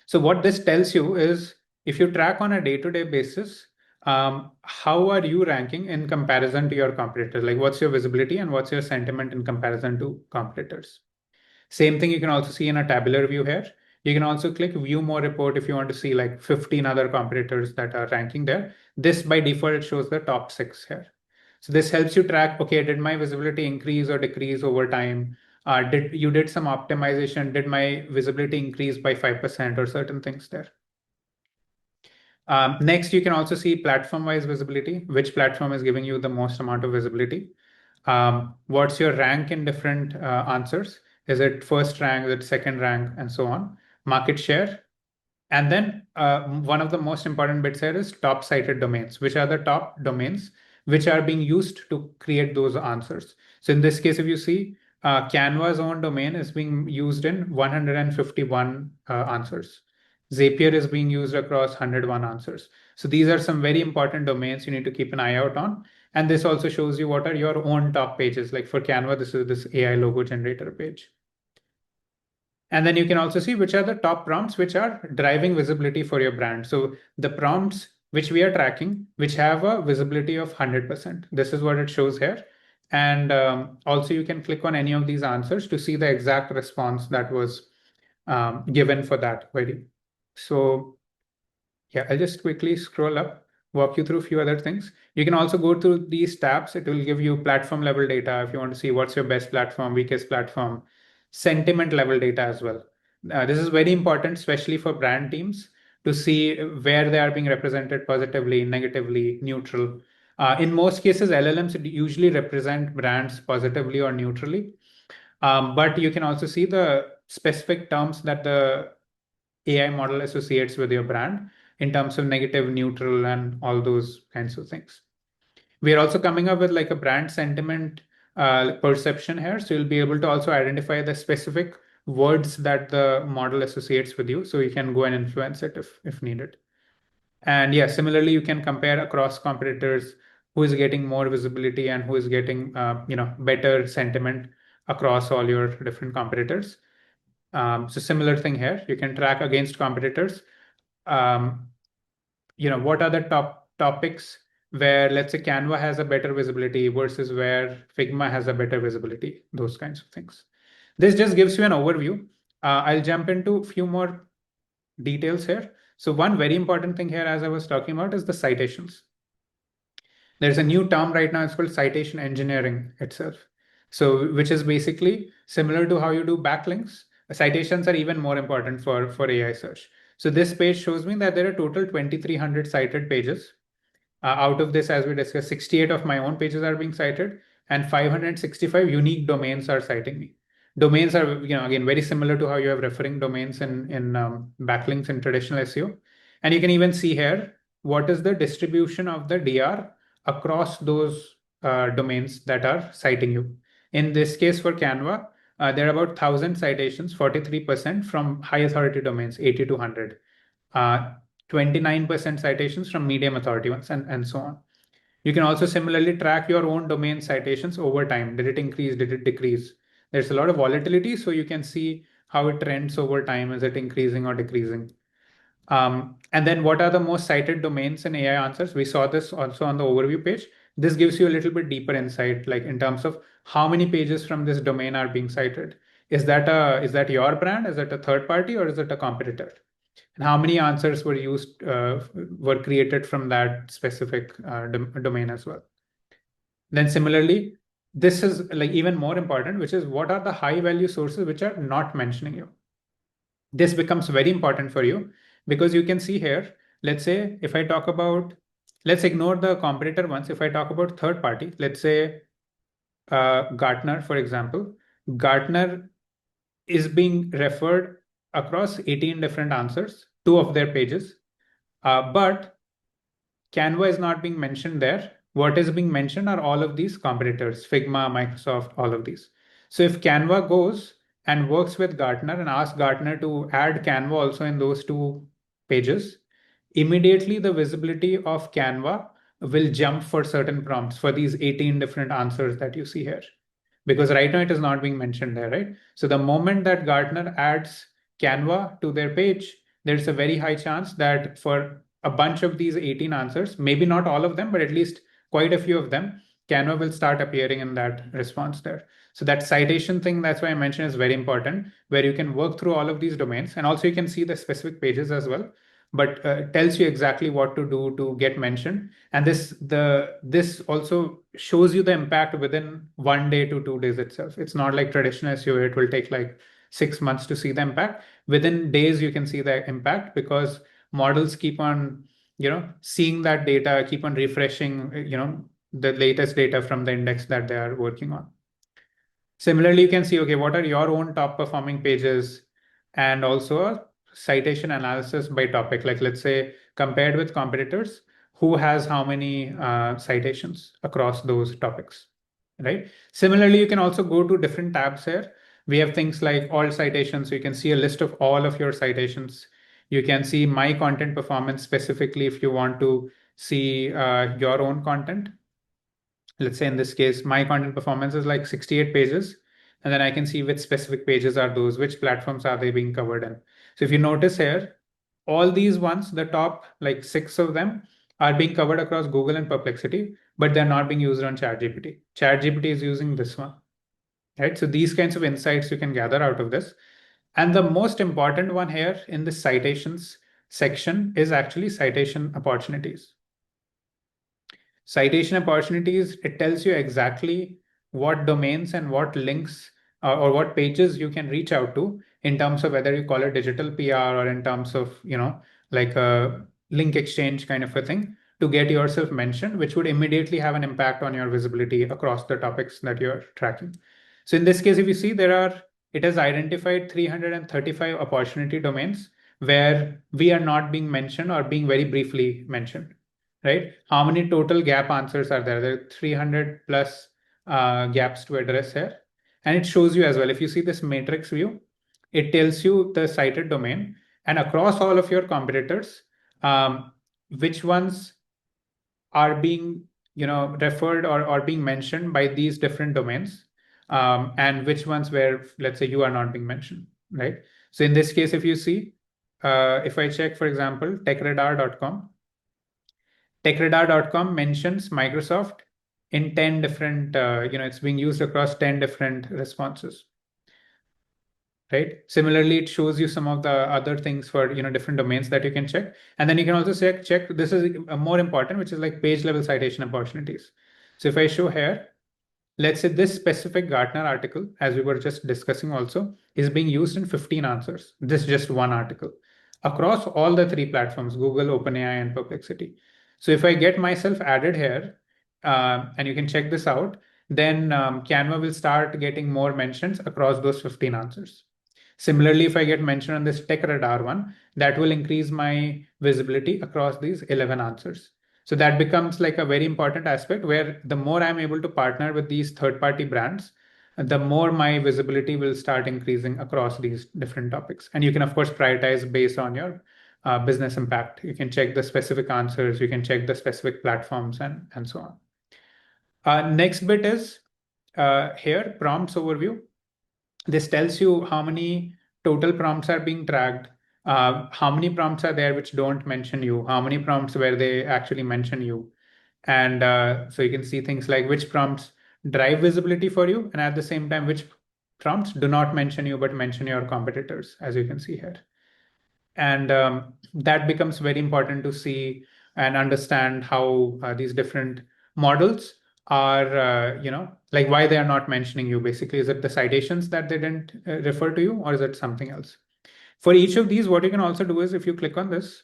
So what this tells you is if you track on a day-to-day basis, how are you ranking in comparison to your competitors? Like what's your visibility and what's your sentiment in comparison to competitors? Same thing you can also see in a tabular view here. You can also click view more report if you want to see like 15 other competitors that are ranking there. This by default, it shows the top 6 here. So this helps you track, okay, did my visibility increase or decrease over time? Did some optimization? Did my visibility increase by 5% or certain things there? Next, you can also see platform-wise visibility, which platform is giving you the most amount of visibility. What's your rank in different answers? Is it first rank, is it second rank, and so on? Market share. And then one of the most important bits here is top cited domains, which are the top domains which are being used to create those answers. So in this case, if you see, Canva's own domain is being used in 151 answers. Zapier is being used across 101 answers. So these are some very important domains you need to keep an eye out on. And this also shows you what are your own top pages. Like for Canva, this is this AI logo generator page. And then you can also see which are the top prompts which are driving visibility for your brand. So the prompts which we are tracking, which have a visibility of 100%. This is what it shows here. And also you can click on any of these answers to see the exact response that was given for that query. So yeah, I'll just quickly scroll up, walk you through a few other things. You can also go through these tabs. It will give you platform level data if you want to see what's your best platform, weakest platform, sentiment level data as well. This is very important, especially for brand teams, to see where they are being represented positively, negatively, neutral. In most cases, LLMs usually represent brands positively or neutrally. But you can also see the specific terms that the AI model associates with your brand in terms of negative, neutral, and all those kinds of things. We are also coming up with like a brand sentiment perception here. So you'll be able to also identify the specific words that the model associates with you. So you can go and influence it if needed. And yeah, similarly, you can compare across competitors who is getting more visibility and who is getting better sentiment across all your different competitors. So similar thing here, you can track against competitors. What are the top topics where, let's say, Canva has a better visibility versus where Figma has a better visibility, those kinds of things. This just gives you an overview. I'll jump into a few more details here. So one very important thing here, as I was talking about, is the citations. There's a new term right now, it's called citation engineering itself. So which is basically similar to how you do backlinks. Citations are even more important for AI search. So this page shows me that there are total 2,300 cited pages. Out of this, as we discussed, 68 of my own pages are being cited and 565 unique domains are citing me. Domains are, again, very similar to how you have referring domains in backlinks in traditional SEO. And you can even see here, what is the distribution of the DR across those domains that are citing you. In this case for Canva, there are about 1,000 citations, 43% from high authority domains, 80 to 100. 29% citations from medium authority ones, and so on. You can also similarly track your own domain citations over time. Did it increase? Did it decrease? There's a lot of volatility, so you can see how it trends over time. Is it increasing or decreasing? And then what are the most cited domains in AI answers? We saw this also on the overview page. This gives you a little bit deeper insight, like in terms of how many pages from this domain are being cited. Is that your brand? Is it a third party or is it a competitor? and how many answers were used, were created from that specific domain as well. Then similarly, this is like even more important, which is what are the high value sources which are not mentioning you. This becomes very important for you because you can see here, let's say if I talk about, let's ignore the competitor ones. If I talk about third party, let's say Gartner, for example, Gartner is being referred across 18 different answers, two of their pages, but Canva is not being mentioned there. What is being mentioned are all of these competitors, Figma, Microsoft, all of these. So if Canva goes and works with Gartner and asks Gartner to add Canva also in those two pages, immediately the visibility of Canva will jump for certain prompts for these 18 different answers that you see here. Because right now it is not being mentioned there, right? So the moment that Gartner adds Canva to their page, there's a very high chance that for a bunch of these 18 answers, maybe not all of them, but at least quite a few of them, Canva will start appearing in that response there. So that citation thing, that's why I mentioned, is very important, where you can work through all of these domains. And also you can see the specific pages as well, but tells you exactly what to do to get mentioned. And this also shows you the impact within 1 day to 2 days itself. It's not like traditional SEO, it will take like 6 months to see the impact. Within days, you can see the impact because models keep on, seeing that data, keep on refreshing, the latest data from the index that they are working on. Similarly, you can see, okay, what are your own top performing pages, and also a citation analysis by topic. Like let's say compared with competitors, who has how many citations across those topics, right? Similarly, you can also go to different tabs here. We have things like all citations. So you can see a list of all of your citations. You can see my content performance specifically if you want to see your own content. Let's say in this case, my content performance is like 68 pages. And then I can see which specific pages are those, which platforms are they being covered in. So if you notice here, all these ones, the top like 6 of them are being covered across Google and Perplexity, but they're not being used on ChatGPT. ChatGPT is using this one, right? So these kinds of insights you can gather out of this. And the most important one here in the citations section is actually citation opportunities. Citation opportunities, it tells you exactly what domains and what links or what pages you can reach out to in terms of whether you call it digital PR or in terms of, like a link exchange kind of a thing to get yourself mentioned, which would immediately have an impact on your visibility across the topics that you're tracking. So in this case, if you see, it has identified 335 opportunity domains where we are not being mentioned or being very briefly mentioned, right? How many total gap answers are there? There are 300 plus gaps to address here. And it shows you as well. If you see this matrix view, it tells you the cited domain and across all of your competitors, which ones are being, referred or being mentioned by these different domains, and which ones where, let's say, you are not being mentioned, right? So in this case, if you see, if I check, for example, techradar.com, techradar.com mentions Microsoft in 10 different, it's being used across 10 different responses, right? Similarly, it shows you some of the other things for, different domains that you can check. And then you can also check, this is a more important, which is like page level citation opportunities. So if I show here, let's say this specific Gartner article, as we were just discussing also, is being used in 15 answers. This is just one article across all the 3 platforms, Google, OpenAI, and Perplexity. So if I get myself added here, and you can check this out, then Canva will start getting more mentions across those 15 answers. Similarly, if I get mentioned on this tech radar one, that will increase my visibility across these 11 answers. So that becomes like a very important aspect where the more I'm able to partner with these third-party brands, the more my visibility will start increasing across these different topics. And you can, of course, prioritize based on your business impact. You can check the specific answers, you can check the specific platforms, and so on. Next bit is here, prompts overview. This tells you how many total prompts are being tracked, how many prompts are there which don't mention you, how many prompts where they actually mention you. And so you can see things like which prompts drive visibility for you, and at the same time, which prompts do not mention you but mention your competitors, as you can see here. And that becomes very important to see and understand how these different models are, like why they are not mentioning you. Basically, is it the citations that they didn't refer to you, or is it something else? For each of these, what you can also do is if you click on this,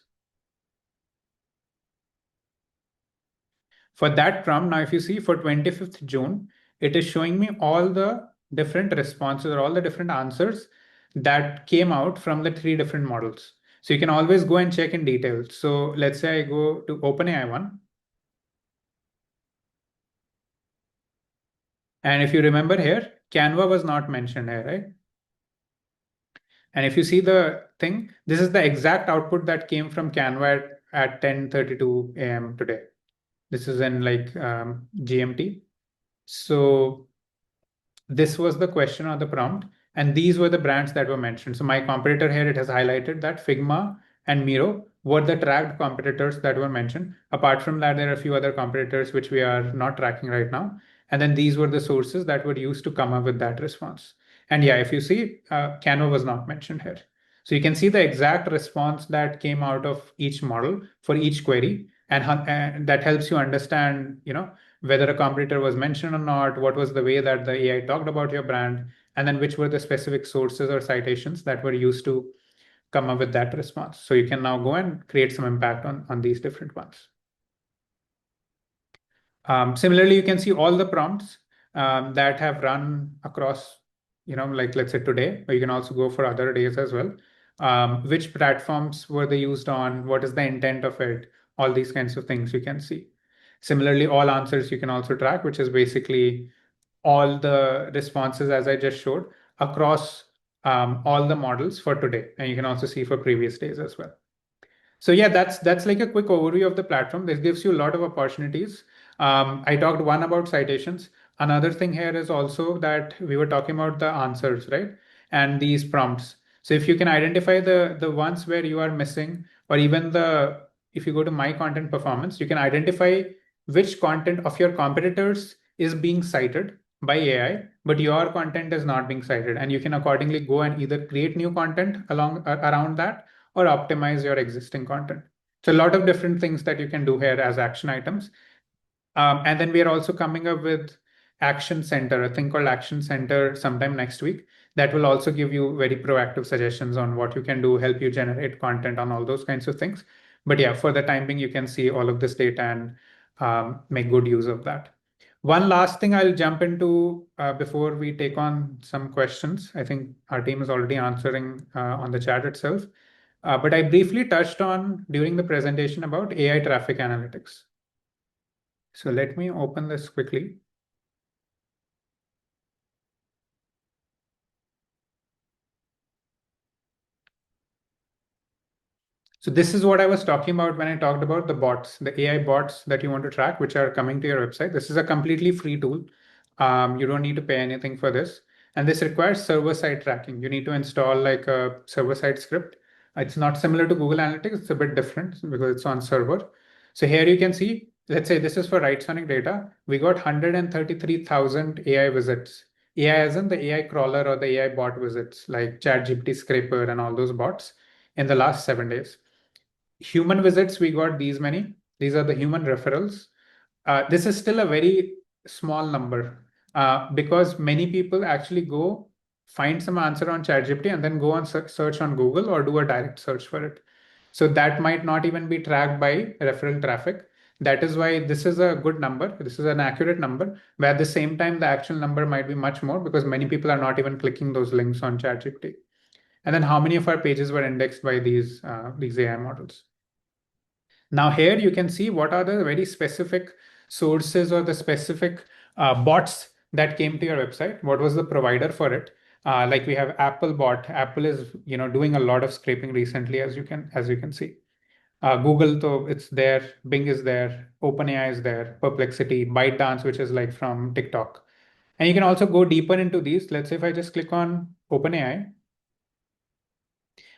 for that prompt, now if you see for 25th June, it is showing me all the different responses or all the different answers that came out from the three different models. So you can always go and check in detail. So let's say I go to OpenAI one. And if you remember here, Canva was not mentioned here, right? And if you see the thing, this is the exact output that came from Canva at 10:32 a.m. today. This is in like GMT. So this was the question or the prompt, and these were the brands that were mentioned. So my competitor here, it has highlighted that Figma and Miro were the tracked competitors that were mentioned. Apart from that, there are a few other competitors which we are not tracking right now. And then these were the sources that were used to come up with that response. And yeah, if you see, Canva was not mentioned here. So you can see the exact response that came out of each model for each query, and that helps you understand, whether a competitor was mentioned or not, what was the way that the AI talked about your brand, and then which were the specific sources or citations that were used to come up with that response. So you can now go and create some impact on these different ones. Similarly, you can see all the prompts that have run across, like let's say today, or you can also go for other days as well. Which platforms were they used on? What is the intent of it? All these kinds of things you can see. Similarly, all answers you can also track, which is basically all the responses as I just showed across all the models for today. And you can also see for previous days as well. So yeah, that's like a quick overview of the platform. This gives you a lot of opportunities. I talked one about citations. Another thing here is also that we were talking about the answers, right? And these prompts. So if you can identify the ones where you are missing, or even the if you go to my content performance, you can identify which content of your competitors is being cited by AI, but your content is not being cited, and you can accordingly go and either create new content along around that or optimize your existing content. So a lot of different things that you can do here as action items. And then we are also coming up with Action Center, a thing called Action Center sometime next week that will also give you very proactive suggestions on what you can do, help you generate content on all those kinds of things. But yeah, for the time being, you can see all of this data and make good use of that. One last thing I'll jump into before we take on some questions. I think our team is already answering on the chat itself. But I briefly touched on during the presentation about AI traffic analytics. So let me open this quickly. So this is what I was talking about when I talked about the bots, the AI bots that you want to track, which are coming to your website. This is a completely free tool. You don't need to pay anything for this. And this requires server-side tracking. You need to install like a server-side script. It's not similar to Google Analytics. It's a bit different because it's on server. So here you can see, let's say this is for Writesonic data. We got 133,000 AI visits. AI as in the AI crawler or the AI bot visits, like ChatGPT scraper and all those bots in the last 7 days. Human visits, we got these many. These are the human referrals. This is still a very small number because many people actually go find some answer on ChatGPT and then go on search on Google or do a direct search for it. So that might not even be tracked by referral traffic. That is why this is a good number. This is an accurate number, but at the same time, the actual number might be much more because many people are not even clicking those links on ChatGPT. And then how many of our pages were indexed by these AI models? Now here you can see what are the very specific sources or the specific bots that came to your website. What was the provider for it? Like we have Apple bot. Apple is doing a lot of scraping recently, as you can see. Google, though it's there. Bing is there. OpenAI is there. Perplexity, ByteDance, which is like from TikTok. And you can also go deeper into these. Let's say if I just click on OpenAI,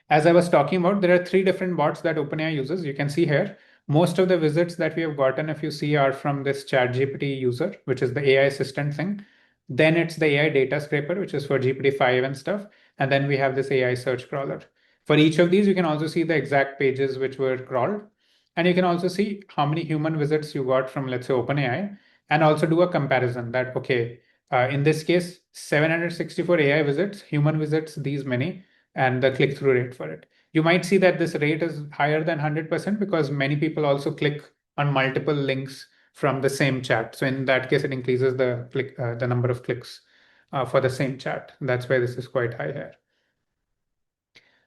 as I was talking about, there are three different bots that OpenAI uses. You can see here, most of the visits that we have gotten, if you see, are from this ChatGPT user, which is the AI assistant thing. Then it's the AI data scraper, which is for GPT-5 and stuff. And then we have this AI search crawler. For each of these, you can also see the exact pages which were crawled. And you can also see how many human visits you got from, let's say, OpenAI, and also do a comparison that, okay, in this case, 764 AI visits, human visits, these many, and the click-through rate for it. You might see that this rate is higher than 100% because many people also click on multiple links from the same chat. So in that case, it increases the number of clicks for the same chat. That's why this is quite high here.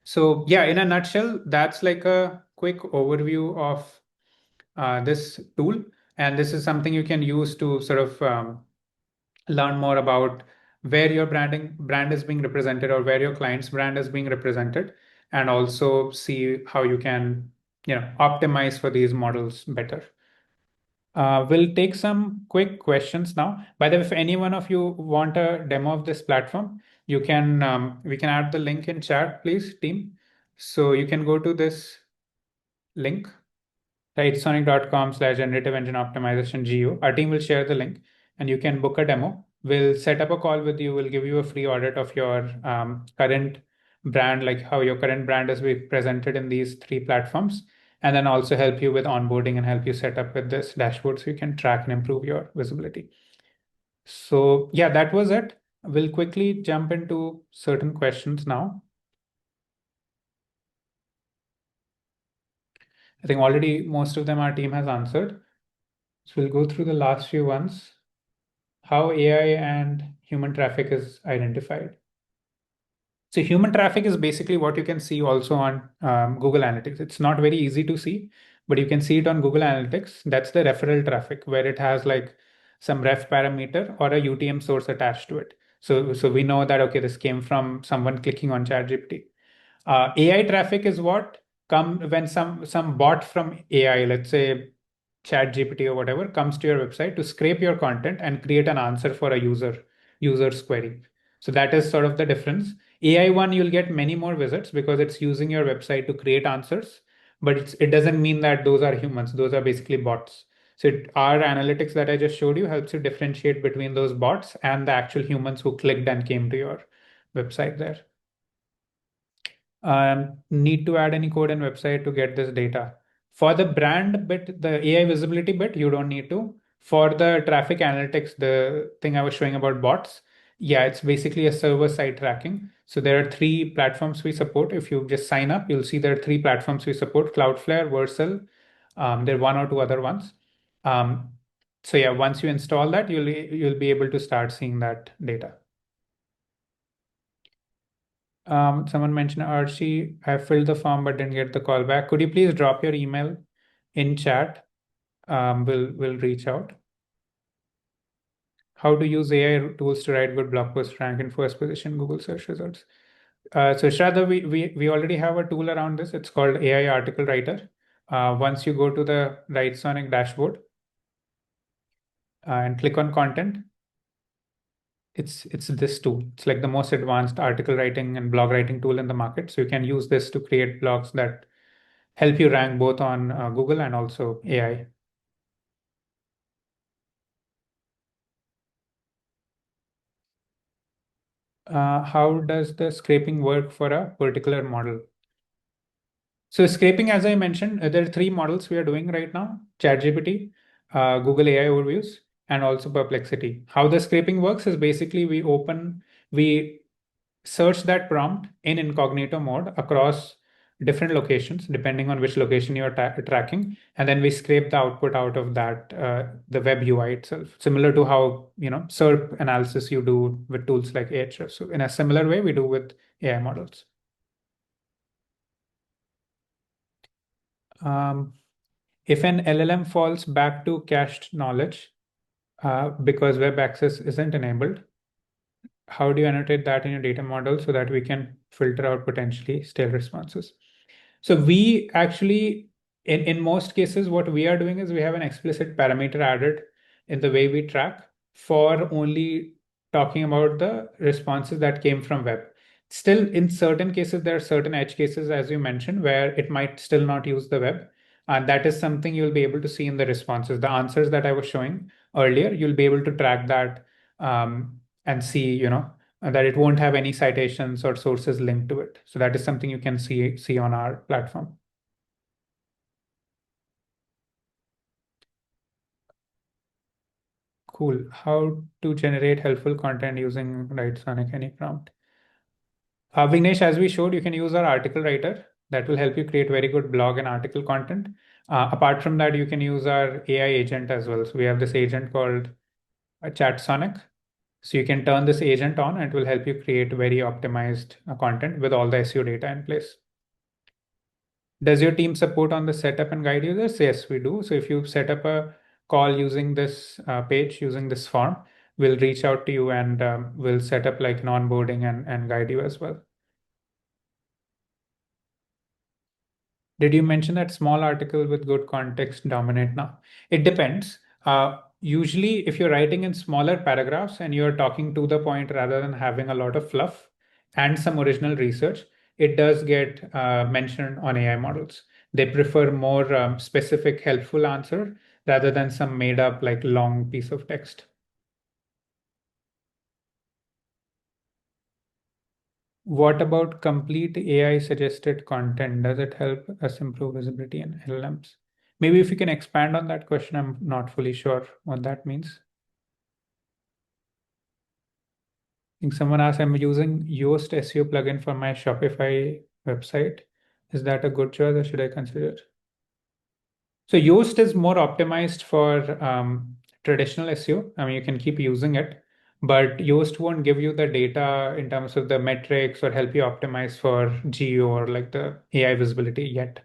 So yeah, in a nutshell, that's like a quick overview of this tool. And this is something you can use to sort of learn more about where your brand is being represented or where your client's brand is being represented, and also see how you can, optimize for these models better. We'll take some quick questions now. By the way, if any one of you want a demo of this platform, you can we can add the link in chat, please, team. So you can go to this link, writesonic.com/generative engine optimization GEO. Our team will share the link and you can book a demo. We'll set up a call with you. We'll give you a free audit of your current brand, like how your current brand is being presented in these three platforms, and then also help you with onboarding and help you set up with this dashboard so you can track and improve your visibility. So yeah, that was it. We'll quickly jump into certain questions now. I think already most of them our team has answered. So we'll go through the last few ones. How AI and human traffic is identified. So human traffic is basically what you can see also on Google Analytics. It's not very easy to see, but you can see it on Google Analytics. That's the referral traffic where it has like some ref parameter or a UTM source attached to it. So we know that, okay, this came from someone clicking on ChatGPT. AI traffic is what come when some bot from AI, let's say ChatGPT or whatever, comes to your website to scrape your content and create an answer for a user's query. So that is sort of the difference. AI one, you'll get many more visits because it's using your website to create answers, but it doesn't mean that those are humans. Those are basically bots. So our analytics that I just showed you helps you differentiate between those bots and the actual humans who clicked and came to your website there. Need to add any code and website to get this data. For the brand bit, the AI visibility bit, you don't need to. For the traffic analytics, the thing I was showing about bots, yeah, it's basically a server-side tracking. So there are three platforms we support. If you just sign up, you'll see there are three platforms we support: Cloudflare, Vercel. There are one or two other ones. Um, so yeah, once you install that, you'll be able to start seeing that data. Someone mentioned Archie, I filled the form but didn't get the call back. Could you please drop your email in chat? We'll reach out. How to use AI tools to write good blog posts, rank in first position Google search results. So Shraddha, we already have a tool around this. It's called AI Article Writer. Once you go to the Writesonic dashboard and click on content, it's this tool. It's like the most advanced article writing and blog writing tool in the market. So you can use this to create blogs that help you rank both on Google and also AI. How does the scraping work for a particular model? So scraping, as I mentioned, there are three models we are doing right now: ChatGPT, Google AI Overviews, and also Perplexity. How the scraping works is basically we search that prompt in incognito mode across different locations, depending on which location you're tracking. And then we scrape the output out of that, the web UI itself, similar to how, SERP analysis you do with tools like Ahrefs. So in a similar way, we do with AI models. Um, if an LLM falls back to cached knowledge because web access isn't enabled, how do you annotate that in your data model so that we can filter out potentially stale responses? So we actually, in most cases, what we are doing is we have an explicit parameter added in the way we track for only talking about the responses that came from web. Still, in certain cases, there are certain edge cases, as you mentioned, where it might still not use the web. And that is something you'll be able to see in the responses. The answers that I was showing earlier, you'll be able to track that and see, that it won't have any citations or sources linked to it. So that is something you can see on our platform. Cool. How to generate helpful content using Writesonic any prompt? Vignesh, as we showed, you can use our article writer. That will help you create very good blog and article content. Apart from that, you can use our AI agent as well. So we have this agent called ChatSonic. So you can turn this agent on and it will help you create very optimized content with all the SEO data in place. Does your team support on the setup and guide users? Yes, we do. So if you set up a call using this page, using this form, we'll reach out to you and we'll set up like an onboarding and guide you as well. Did you mention that small article with good context dominate now? It depends. Usually, if you're writing in smaller paragraphs and you're talking to the point rather than having a lot of fluff and some original research, it does get mentioned on AI models. They prefer more specific, helpful answer rather than some made up, like long piece of text. What about complete AI suggested content? Does it help us improve visibility in LLMs? Maybe if you can expand on that question, I'm not fully sure what that means. I think someone asked, I'm using Yoast SEO plugin for my Shopify website. Is that a good choice or should I consider it? So Yoast is more optimized for traditional SEO. I mean, you can keep using it, but Yoast won't give you the data in terms of the metrics or help you optimize for GEO or like the AI visibility yet.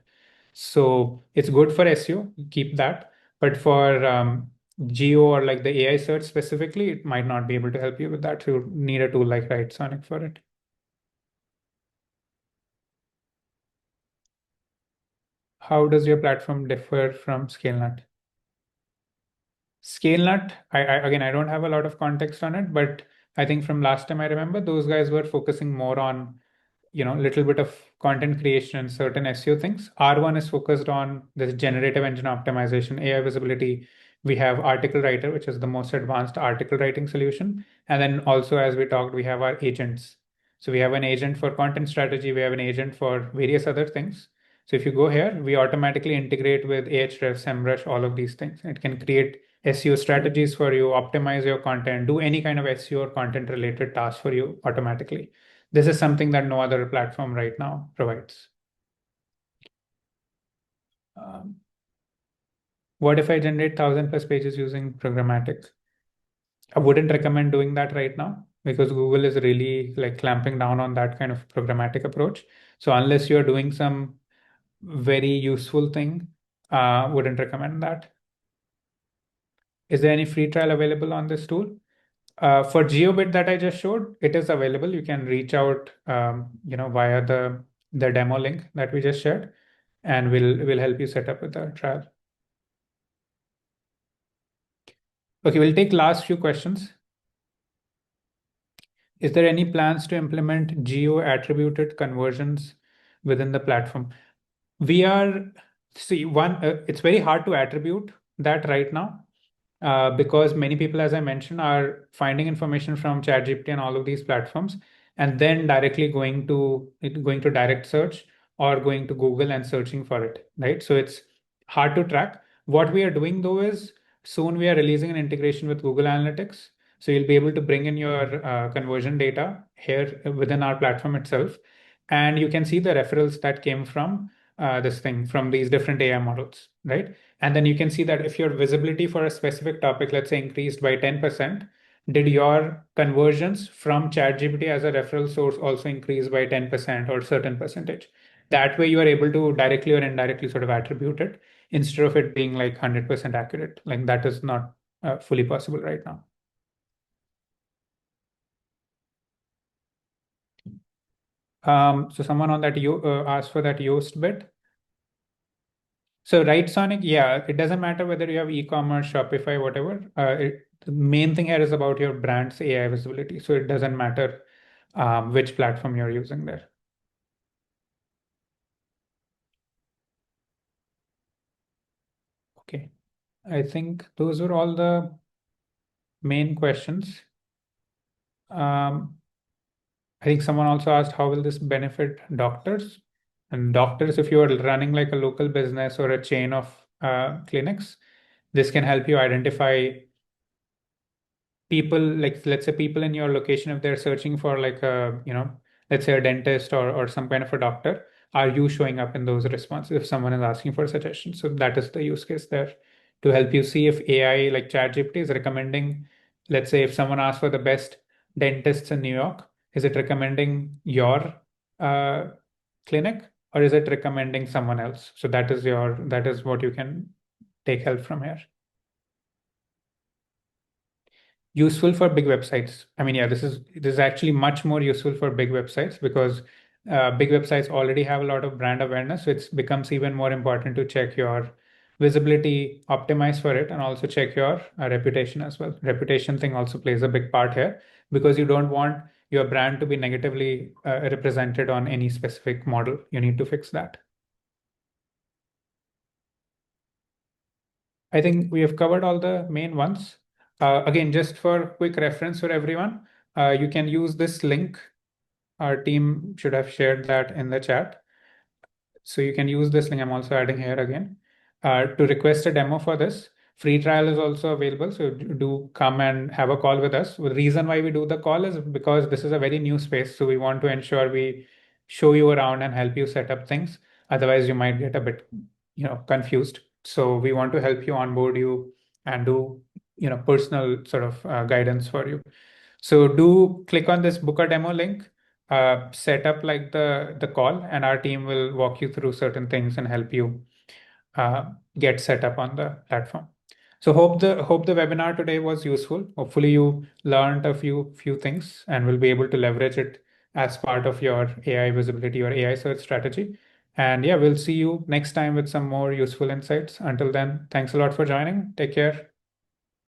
So it's good for SEO, keep that. But for GEO or like the AI search specifically, it might not be able to help you with that. So you need a tool like Writesonic for it. How does your platform differ from ScaleNut? ScaleNut, again, I don't have a lot of context on it, but I think from last time I remember, those guys were focusing more on little bit of content creation and certain SEO things. R1 is focused on this generative engine optimization, AI visibility. We have article writer, which is the most advanced article writing solution. And then also, as we talked, we have our agents. So we have an agent for content strategy. We have an agent for various other things. So if you go here, we automatically integrate with Ahrefs, SEMrush, all of these things. It can create SEO strategies for you, optimize your content, do any kind of SEO or content related task for you automatically. This is something that no other platform right now provides. Um, what if I generate 1,000+ pages using programmatic? I wouldn't recommend doing that right now because Google is really like clamping down on that kind of programmatic approach. So unless you're doing some very useful thing, wouldn't recommend that. Is there any free trial available on this tool? For GeoBit that I just showed, it is available. You can reach out, via the demo link that we just shared, and we'll help you set up with the trial. Okay, we'll take last few questions. Is there any plans to implement geo attributed conversions within the platform? We are see one. It's very hard to attribute that right now because many people, as I mentioned, are finding information from ChatGPT and all of these platforms, and then directly going to direct search or going to Google and searching for it, right? So it's hard to track. What we are doing though is soon we are releasing an integration with Google Analytics. So you'll be able to bring in your conversion data here within our platform itself, and you can see the referrals that came from this thing from these different AI models, right? And then you can see that if your visibility for a specific topic, let's say increased by 10%, did your conversions from ChatGPT as a referral source also increase by 10% or certain percentage? That way you are able to directly or indirectly sort of attribute it instead of it being like 100% accurate. Like that is not fully possible right now. So someone on that you asked for that Yoast bit. So Writesonic, yeah, it doesn't matter whether you have e-commerce, Shopify, whatever. The main thing here is about your brand's AI visibility. So it doesn't matter which platform you're using there. Okay. I think those were all the main questions. Um, I think someone also asked how will this benefit doctors? And doctors, if you're running like a local business or a chain of clinics, this can help you identify people, like let's say people in your location, if they're searching for like a, let's say a dentist or some kind of a doctor, are you showing up in those responses if someone is asking for suggestions? So that is the use case there to help you see if AI like ChatGPT is recommending, let's say if someone asks for the best dentists in New York, is it recommending your uh, clinic or is it recommending someone else? So that is what you can take help from here. Useful for big websites. I mean, yeah, this is actually much more useful for big websites because big websites already have a lot of brand awareness. So it becomes even more important to check your visibility, optimize for it, and also check your reputation as well. Reputation thing also plays a big part here because you don't want your brand to be negatively represented on any specific model. You need to fix that. I think we have covered all the main ones. Again, just for quick reference for everyone, you can use this link. Our team should have shared that in the chat. So you can use this link. I'm also adding here again to request a demo for this. Free trial is also available. So do come and have a call with us. The reason why we do the call is because this is a very new space. So we want to ensure we show you around and help you set up things. Otherwise, you might get a bit, confused. So we want to help you onboard you and do, personal sort of guidance for you. So do click on this book a demo link, set up like the call, and our team will walk you through certain things and help you get set up on the platform. So hope the webinar today was useful. Hopefully you learned a few things and will be able to leverage it as part of your AI visibility or AI search strategy. And yeah, we'll see you next time with some more useful insights. Until then, thanks a lot for joining. Take care.